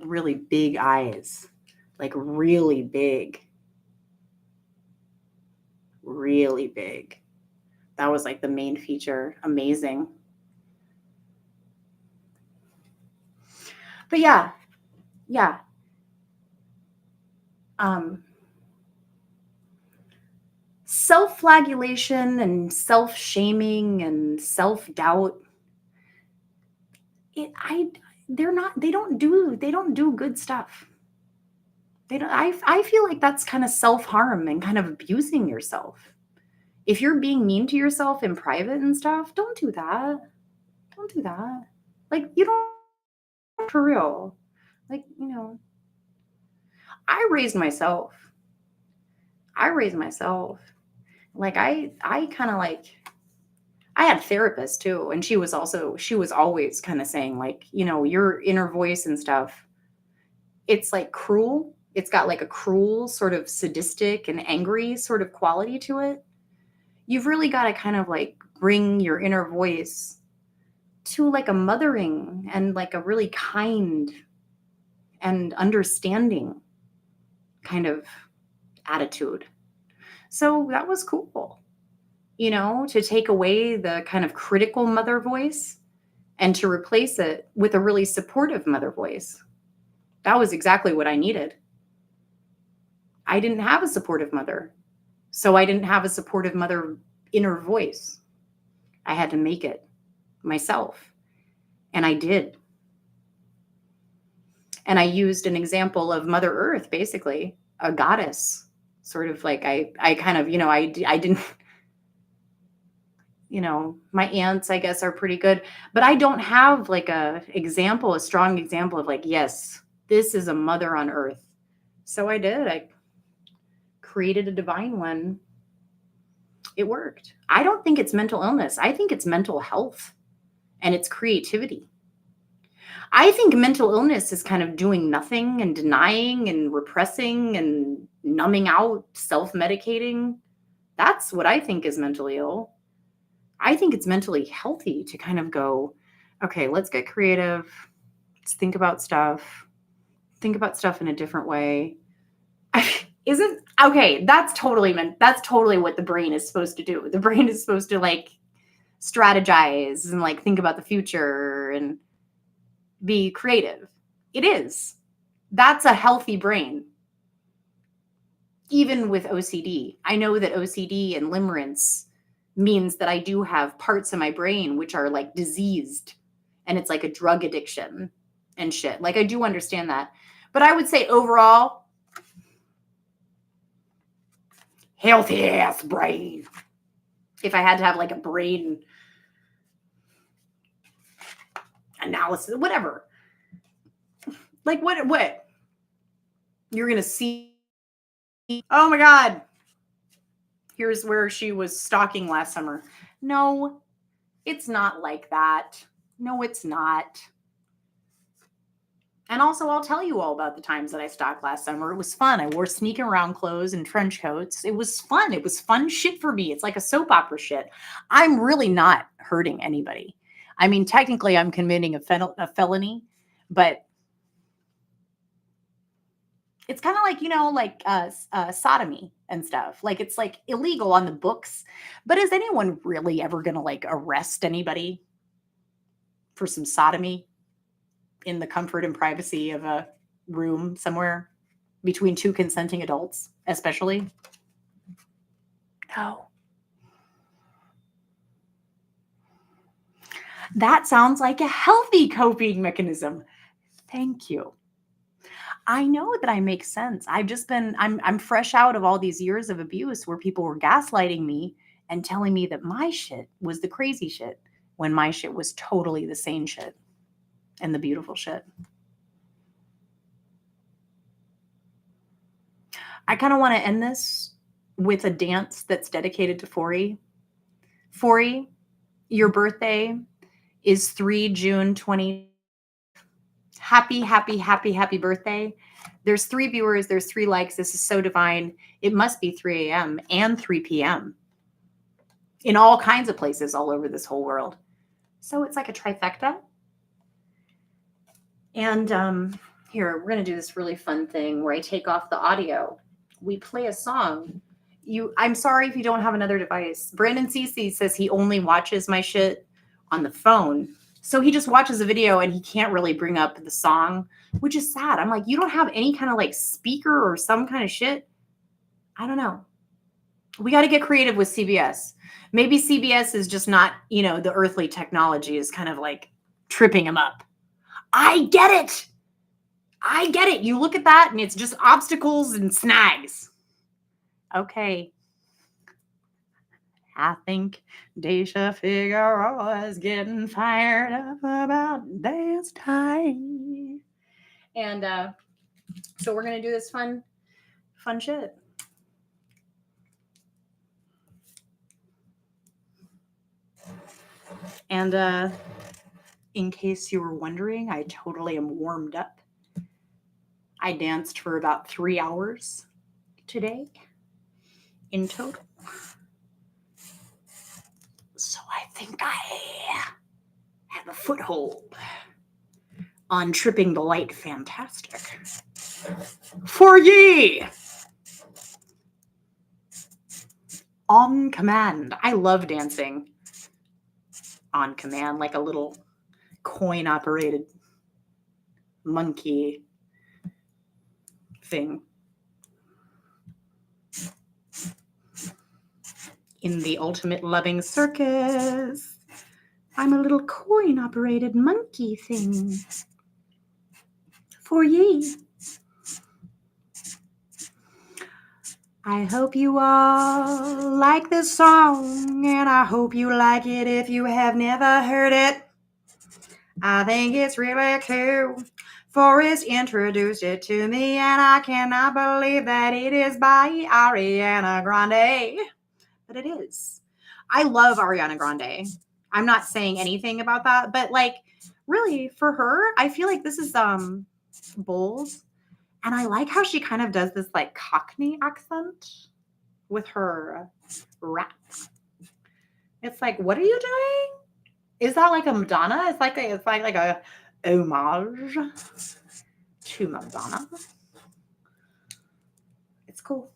Really big eyes, like really big. Really big. That was like the main feature. Amazing. But yeah. Self-flagellation and self-shaming and self-doubt. They don't do good stuff. They don't. I feel like that's kind of self-harm and kind of abusing yourself. If you're being mean to yourself in private and stuff, don't do that. Don't do that. Like, you don't, for real. Like, I raised myself. I raised myself. Like, I kind of like, I had a therapist too, and she was always kind of saying, like, your inner voice and stuff, it's like cruel. It's got like a cruel, sort of sadistic and angry sort of quality to it. You've really got to kind of like bring your inner voice to like a mothering and like a really kind and understanding kind of attitude. So that was cool, to take away the kind of critical mother voice and to replace it with a really supportive mother voice. That was exactly what I needed. I didn't have a supportive mother. So I didn't have a supportive mother inner voice. I had to make it myself. And I did. And I used an example of Mother Earth, basically, a goddess. Sort of like I kind of, I didn't, my aunts, I guess, are pretty good, but I don't have like a strong example of like, yes, this is a mother on earth. So I created a divine one. It worked. I don't think it's mental illness. I think it's mental health and it's creativity. I think mental illness is kind of doing nothing and denying and repressing and numbing out, self-medicating. That's what I think is mentally ill. I think it's mentally healthy to kind of go, okay, let's get creative. Let's think about stuff in a different way. Isn't okay. That's totally what the brain is supposed to do. The brain is supposed to like strategize and like think about the future and be creative. It is. That's a healthy brain. Even with OCD, I know that OCD and limerence means that I do have parts of my brain which are like diseased, and it's like a drug addiction and shit. Like, I do understand that. But I would say overall, healthy ass brain. If I had to have like a brain analysis, whatever. Like, what? You're going to see. Oh my God. Here's where she was stalking last summer. No, it's not like that. No, it's not. And also, I'll tell you all about the times that I stalked last summer. It was fun. I wore sneaking around clothes and trench coats. It was fun. It was fun shit for me. It's like a soap opera shit. I'm really not hurting anybody. I mean, technically, I'm committing a felony, but it's kind of like, sodomy and stuff. Like, it's like illegal on the books. But is anyone really ever going to like arrest anybody for some sodomy in the comfort and privacy of a room somewhere between two consenting adults, especially? No. That sounds like a healthy coping mechanism. Thank you. I know that I make sense. I'm fresh out of all these years of abuse where people were gaslighting me and telling me that my shit was the crazy shit when my shit was totally the sane shit and the beautiful shit. I kind of want to end this with a dance that's dedicated to Forie. Forie, your birthday is 3 June 20. Happy, happy, happy, happy birthday. There's 3 viewers, there's 3 likes. This is so divine. It must be 3 a.m. and 3 p.m. in all kinds of places all over this whole world. So it's like a trifecta. And here, we're going to do this really fun thing where I take off the audio. We play a song. I'm sorry if you don't have another device. Brandon CC says he only watches my shit on the phone. So he just watches a video and he can't really bring up the song, which is sad. I'm like, you don't have any kind of like speaker or some kind of shit? I don't know. We got to get creative with CBS. Maybe CBS is just not, the earthly technology is kind of like tripping him up. I get it. I get it. You look at that and it's just obstacles and snags. Okay. I think Daisha Figueroa is getting fired up about dance time. And so we're going to do this fun shit. And in case you were wondering, I totally am warmed up. I danced for about 3 hours today in total. So I think I have a foothold on Tripping the Light Fantastic. Forie! On command. I love dancing on command, like a little coin-operated monkey thing. In the ultimate loving circus, I'm a little coin-operated monkey thing. For ye. I hope you all like this song, and I hope you like it if you have never heard it. I think it's really cool. Forrest introduced it to me, and I cannot believe that it is by Ariana Grande. But it is. I love Ariana Grande. I'm not saying anything about that, but like really for her, I feel like this is bold. And I like how she kind of does this like Cockney accent with her rap. It's like, what are you doing? Is that like a Madonna? It's like a homage to Madonna. It's cool.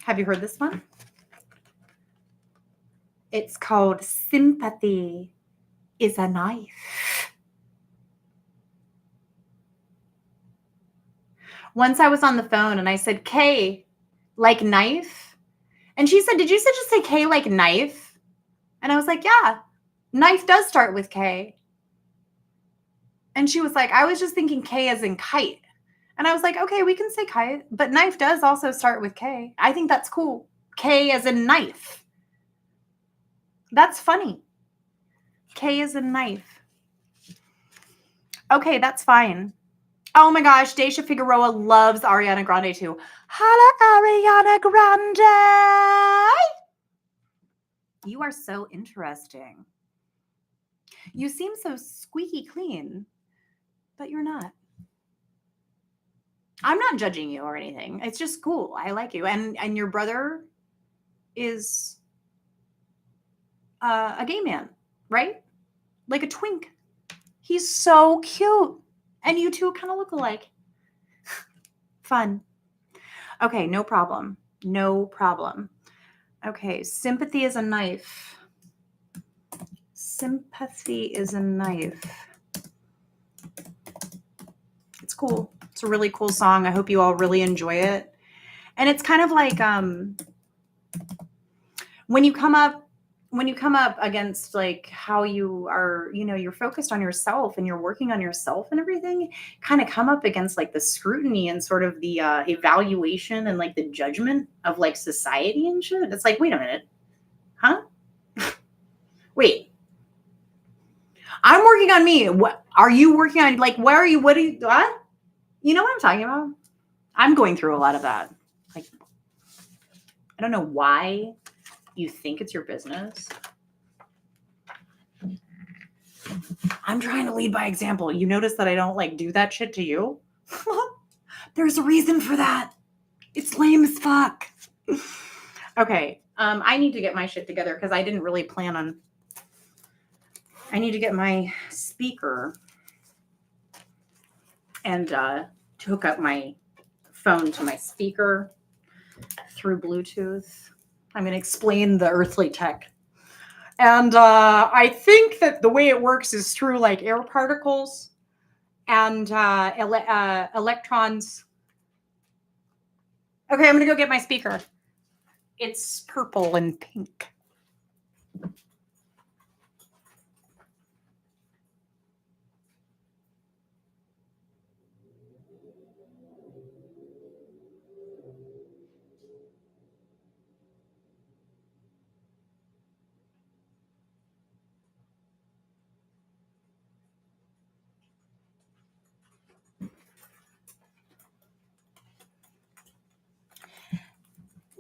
Have you heard this one? It's called Sympathy is a Knife. Once I was on the phone and I said, K, like knife? And she said, did you just say K like knife? And I was like, yeah, knife does start with K. And she was like, I was just thinking K as in kite. And I was like, okay, we can say kite, but knife does also start with K. I think that's cool. K as in knife. That's funny. K as in knife. Okay, that's fine. Oh my gosh, Daisha Figueroa loves Ariana Grande too. Holla, Ariana Grande! You are so interesting. You seem so squeaky clean, but you're not. I'm not judging you or anything. It's just cool. I like you. And your brother is a gay man, right? Like a twink. He's so cute. And you two kind of look alike. Fun. Okay, no problem. No problem. Okay, sympathy is a knife. Sympathy is a knife. It's cool. It's a really cool song. I hope you all really enjoy it. And it's kind of like when you come up against like how you are, you're focused on yourself and you're working on yourself and everything, kind of come up against like the scrutiny and sort of the evaluation and like the judgment of like society and shit. It's like, wait a minute. Huh? Wait. I'm working on me. What are you working on? Like, where are you? What? You know what I'm talking about? I'm going through a lot of that. Like, I don't know why you think it's your business. I'm trying to lead by example. You notice that I don't like do that shit to you? There's a reason for that. It's lame as fuck. Okay. I need to get my shit together because I didn't really plan on. I need to get my speaker and to hook up my phone to my speaker through Bluetooth. I'm going to explain the earthly tech. And I think that the way it works is through like air particles and electrons. Okay, I'm going to go get my speaker. It's purple and pink.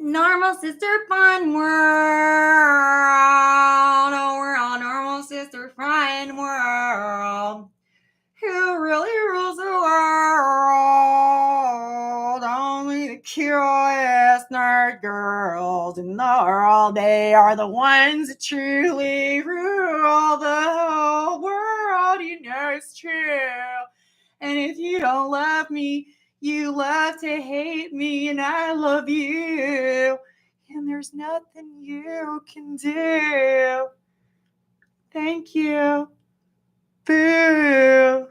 Normal sister fun world. Oh, we're a normal sister fun world. Who really rules the world? Only the cutest nerd girls in the world. They are the ones that truly rule the whole world. You know it's true. And if you don't love me, you love to hate me, and I love you. And there's nothing you can do. Thank you. Boo.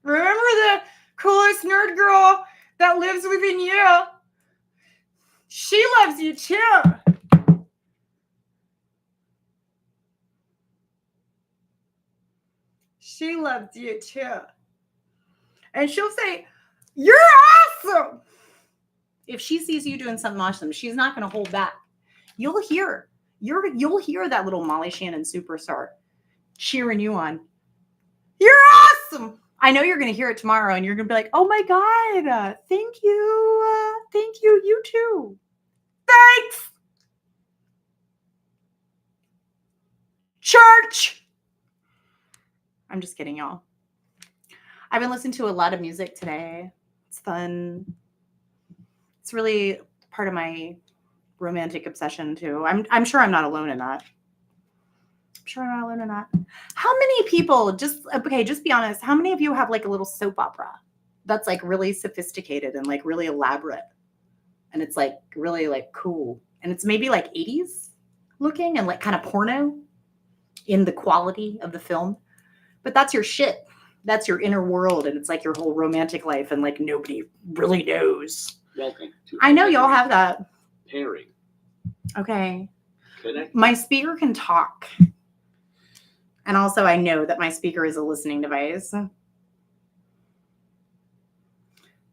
Remember the coolest nerd girl that lives within you? She loves you too. She loves you too. And she'll say, "You're awesome." If she sees you doing something awesome, she's not going to hold back. You'll hear that little Molly Shannon superstar cheering you on. You're awesome. I know you're going to hear it tomorrow and you're going to be like, "Oh my God, thank you. Thank you. You too. Thanks. Church." I'm just kidding, y'all. I've been listening to a lot of music today. It's fun. It's really part of my romantic obsession too. I'm sure I'm not alone in that. I'm sure I'm not alone in that. How many people, just be honest, how many of you have like a little soap opera that's like really sophisticated and like really elaborate? And it's like really like cool. And it's maybe like 80s looking and like kind of porno in the quality of the film. But that's your shit. That's your inner world. And it's like your whole romantic life. And like nobody really knows. Welcome to I know y'all have that. Pairing. Okay. Connect. My speaker can talk. And also I know that my speaker is a listening device.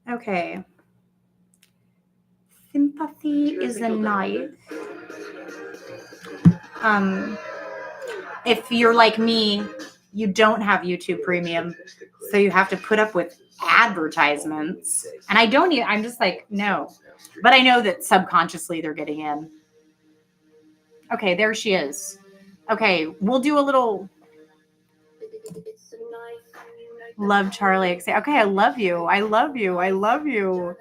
Okay. Sympathy is a knife. If you're like me, you don't have YouTube Premium, so you have to put up with advertisements. And I'm just like, no. But I know that subconsciously they're getting in. Okay, there she is. Okay, we'll do a little love Charlie. Okay, I love you. I love you. I love you.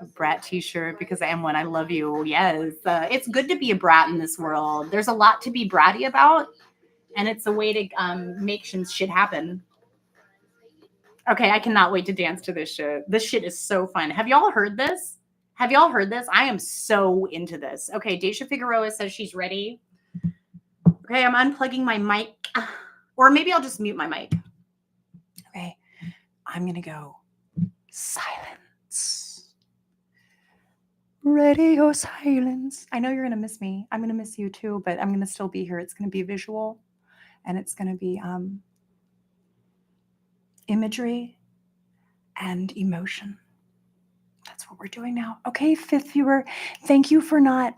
A brat t-shirt because I am one. I love you. Yes. It's good to be a brat in this world. There's a lot to be bratty about, and it's a way to make shit happen. Okay, I cannot wait to dance to this shit. This shit is so fun. Have y'all heard this? Have y'all heard this? I am so into this. Okay, Daisha Figueroa says she's ready. Okay, I'm unplugging my mic. Or maybe I'll just mute my mic. Okay, I'm going to go silence. Radio silence. I know you're going to miss me. I'm going to miss you too, but I'm going to still be here. It's going to be visual, and it's going to be imagery and emotion. That's what we're doing now. Okay, fifth viewer, thank you for not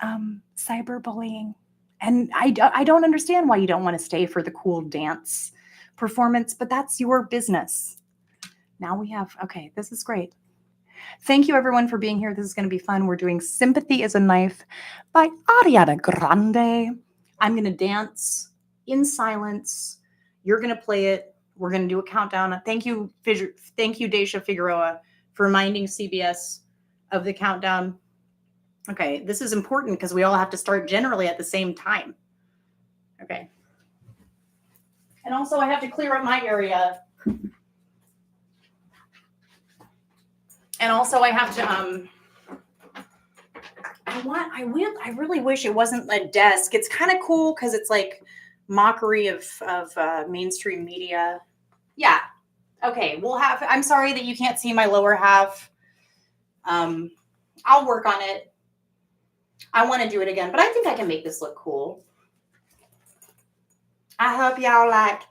cyberbullying. And I don't understand why you don't want to stay for the cool dance performance, but that's your business. Now we have, okay, this is great. Thank you everyone for being here. This is going to be fun. We're doing Sympathy is a Knife by Ariana Grande. I'm going to dance in silence. You're going to play it. We're going to do a countdown. Thank you, Daisha Figueroa, for reminding CBS of the countdown. Okay, this is important because we all have to start generally at the same time. Okay. And also I have to clear up my area. And also I have to I really wish it wasn't a desk. It's kind of cool because it's like mockery of mainstream media. Yeah. Okay, we'll have, I'm sorry that you can't see my lower half. I'll work on it. I want to do it again, but I think I can make this look cool. I hope y'all like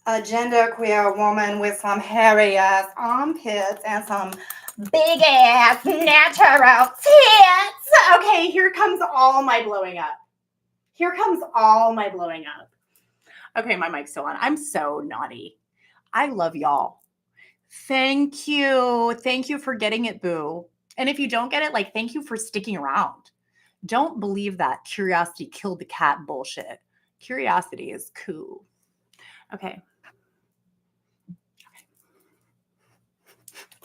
a genderqueer woman with some hairy ass armpits and some big ass natural tits. Okay, here comes all my blowing up. Here comes all my blowing up. Okay, my mic's still on. I'm so naughty. I love y'all. Thank you. Thank you for getting it, boo. And if you don't get it, like, thank you for sticking around. Don't believe that curiosity killed the cat bullshit. Curiosity is cool. Okay.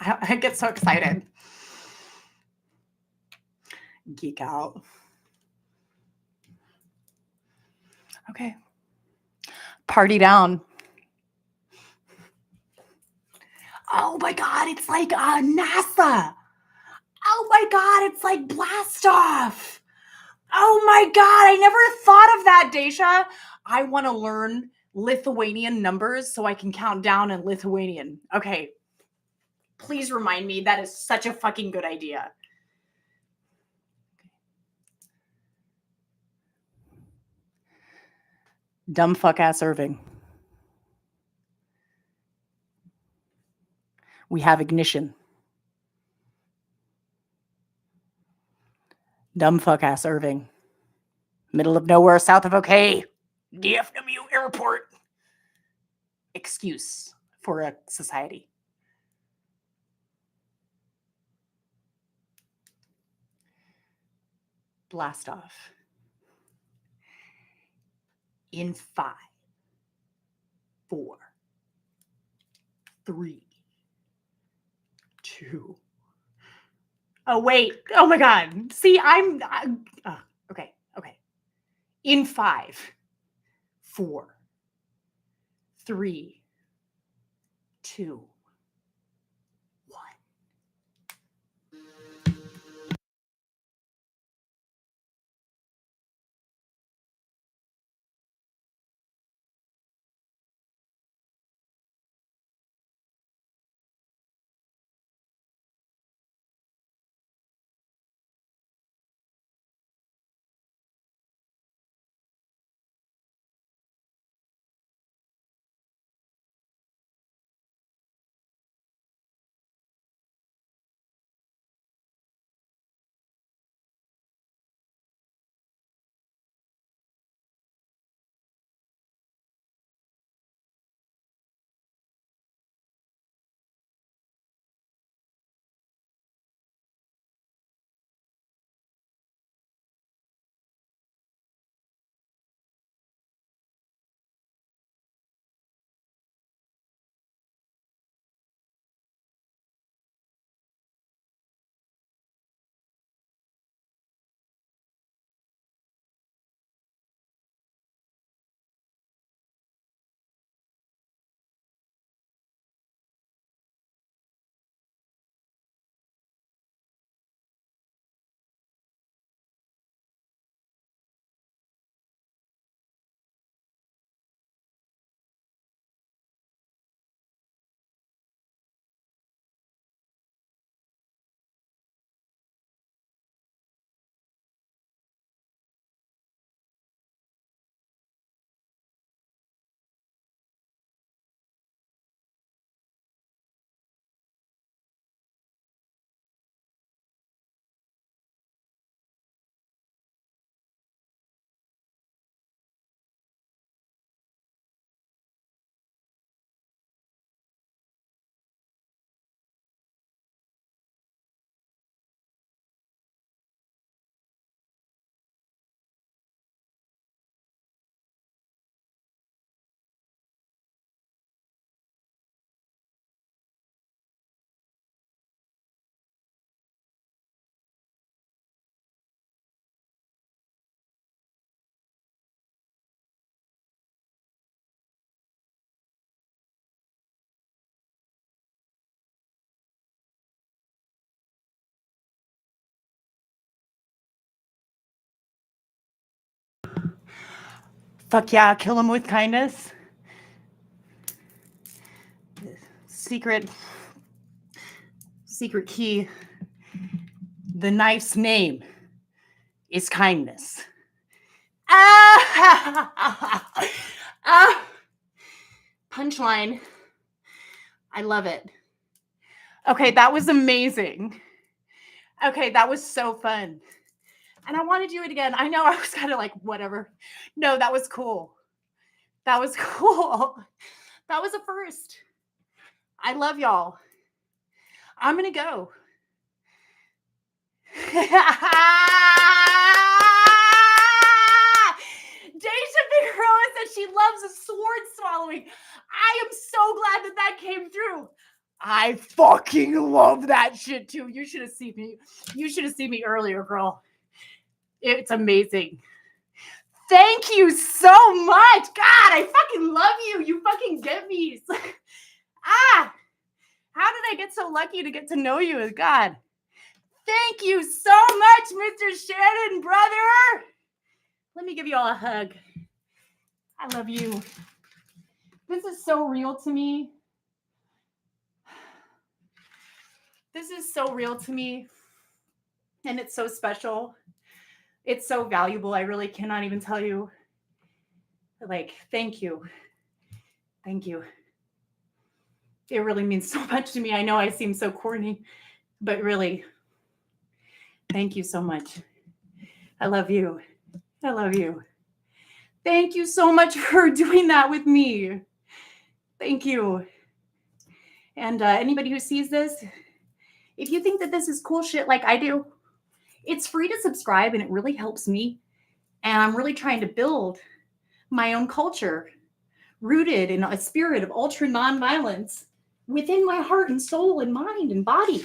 I get so excited. Geek out. Okay. Party down. Oh my God, it's like NASA. Oh my God, it's like blast off. Oh my God, I never thought of that, Daisha. I want to learn Lithuanian numbers so I can count down in Lithuanian. Okay. Please remind me. That is such a fucking good idea. Dumb fuck ass Irving. We have ignition. Dumb fuck ass Irving. Middle of nowhere, south of OK. DFW airport. Excuse for a society. Blast off. In 5, 4, 3, 2. Oh, wait. Oh my God. See, okay. In 5, 4, 3, 2. Fuck yeah, kill him with kindness. Secret key. The knife's name is kindness. Punchline. I love it. Okay, that was amazing. Okay, that was so fun. And I want to do it again. I know I was kind of like, whatever. No, that was cool. That was cool. That was a first. I love y'all. I'm going to go. Deja Figueroa said she loves a sword swallowing. I am so glad that came through. I fucking love that shit too. You should have seen me. You should have seen me earlier, girl. It's amazing. Thank you so much. God, I fucking love you. You fucking get me. How did I get so lucky to get to know you? God. Thank you so much, Mr. Shannon, brother. Let me give you all a hug. I love you. This is so real to me. This is so real to me. And it's so special. It's so valuable. I really cannot even tell you. Like, thank you. Thank you. It really means so much to me. I know I seem so corny, but really, thank you so much. I love you. I love you. Thank you so much for doing that with me. Thank you. And anybody who sees this, if you think that this is cool shit like I do, it's free to subscribe and it really helps me. And I'm really trying to build my own culture rooted in a spirit of ultra nonviolence within my heart and soul and mind and body.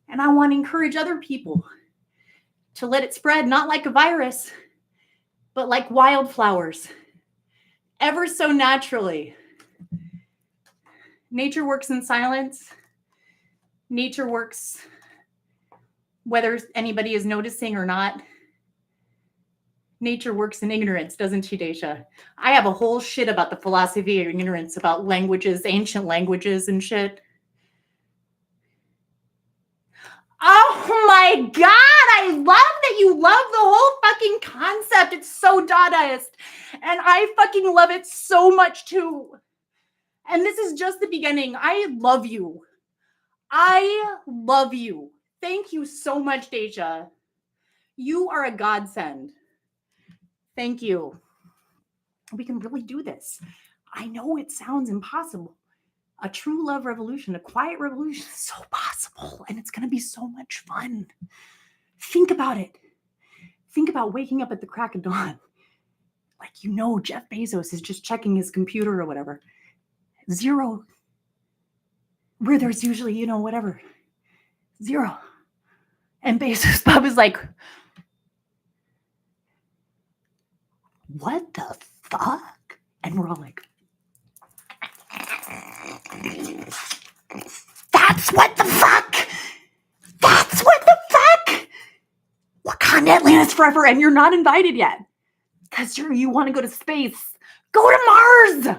And I want to encourage other people to let it spread, not like a virus, but like wildflowers, ever so naturally. Nature works in silence. Nature works whether anybody is noticing or not. Nature works in ignorance, doesn't she, Daisha? I have a whole shit about the philosophy of ignorance, about languages, ancient languages and shit. Oh my God, I love that you love the whole fucking concept. It's so Dadaist. And I fucking love it so much too. And this is just the beginning. I love you. I love you. Thank you so much, Deja. You are a godsend. Thank you. We can really do this. I know it sounds impossible. A true love revolution, a quiet revolution is so possible. And it's going to be so much fun. Think about it. Think about waking up at the crack of dawn. Like, Jeff Bezos is just checking his computer or whatever. 0. Where there's usually, whatever. 0. And Bezos Bob is like, what the fuck? And we're all like, that's what the fuck? That's what the fuck? Wakanda Atlantis forever, and you're not invited yet. Because you want to go to space. Go to Mars!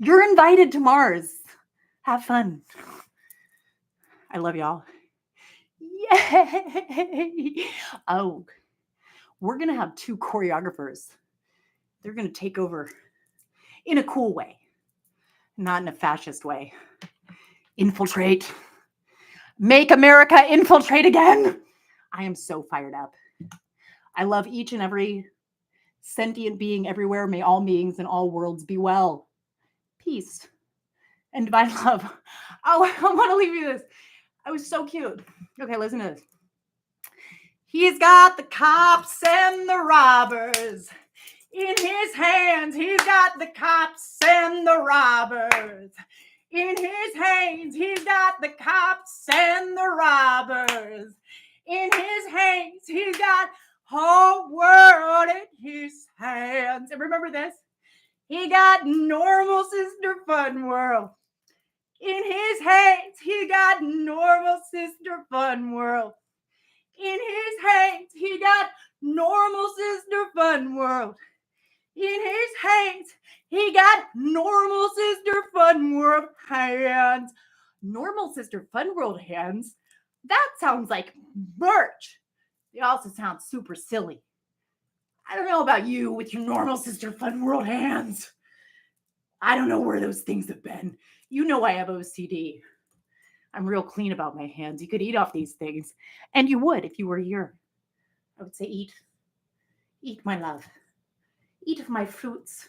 You're invited to Mars. Have fun. I love y'all. Yay! Oh, we're going to have 2 choreographers. They're going to take over in a cool way, not in a fascist way. Infiltrate. Make America infiltrate again. I am so fired up. I love each and every sentient being everywhere. May all beings in all worlds be well. Peace and divine love. Oh, I want to leave you this. I was so cute. Okay, listen to this. He's got the cops and the robbers in his hands. He's got the cops and the robbers in his hands. He's got the cops and the robbers in his hands. He's got whole world in his hands. And remember this. He got normal sister fun world in his hands. He got normal sister fun world in his hands. He got normal sister fun world in Thanks. He got Normal Sister Fun World hands. Normal Sister Fun World hands? That sounds like merch. It also sounds super silly. I don't know about you with your Normal Sister Fun World hands. I don't know where those things have been. You know I have OCD. I'm real clean about my hands. You could eat off these things. And you would if you were here. I would say eat. Eat, my love. Eat of my fruits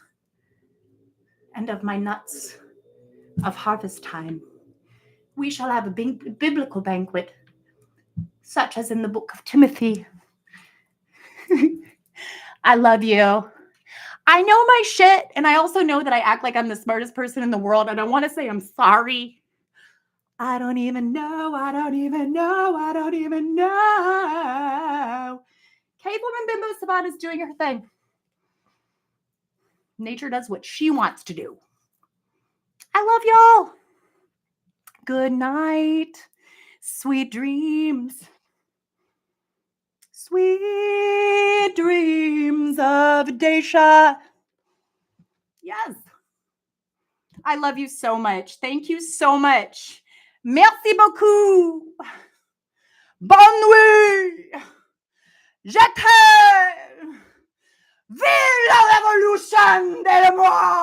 and of my nuts of harvest time. We shall have a biblical banquet, such as in the book of Timothy. I love you. I know my shit, and I also know that I act like I'm the smartest person in the world, and I want to say I'm sorry. I don't even know. Cavewoman Bimbo Savannah's doing her thing. Nature does what she wants to do. I love y'all. Good night. Sweet dreams. Sweet dreams of Daisha. Yes. I love you so much. Thank you so much. Merci beaucoup. Bonne nuit. Je t'aime. Vive la révolution de moi.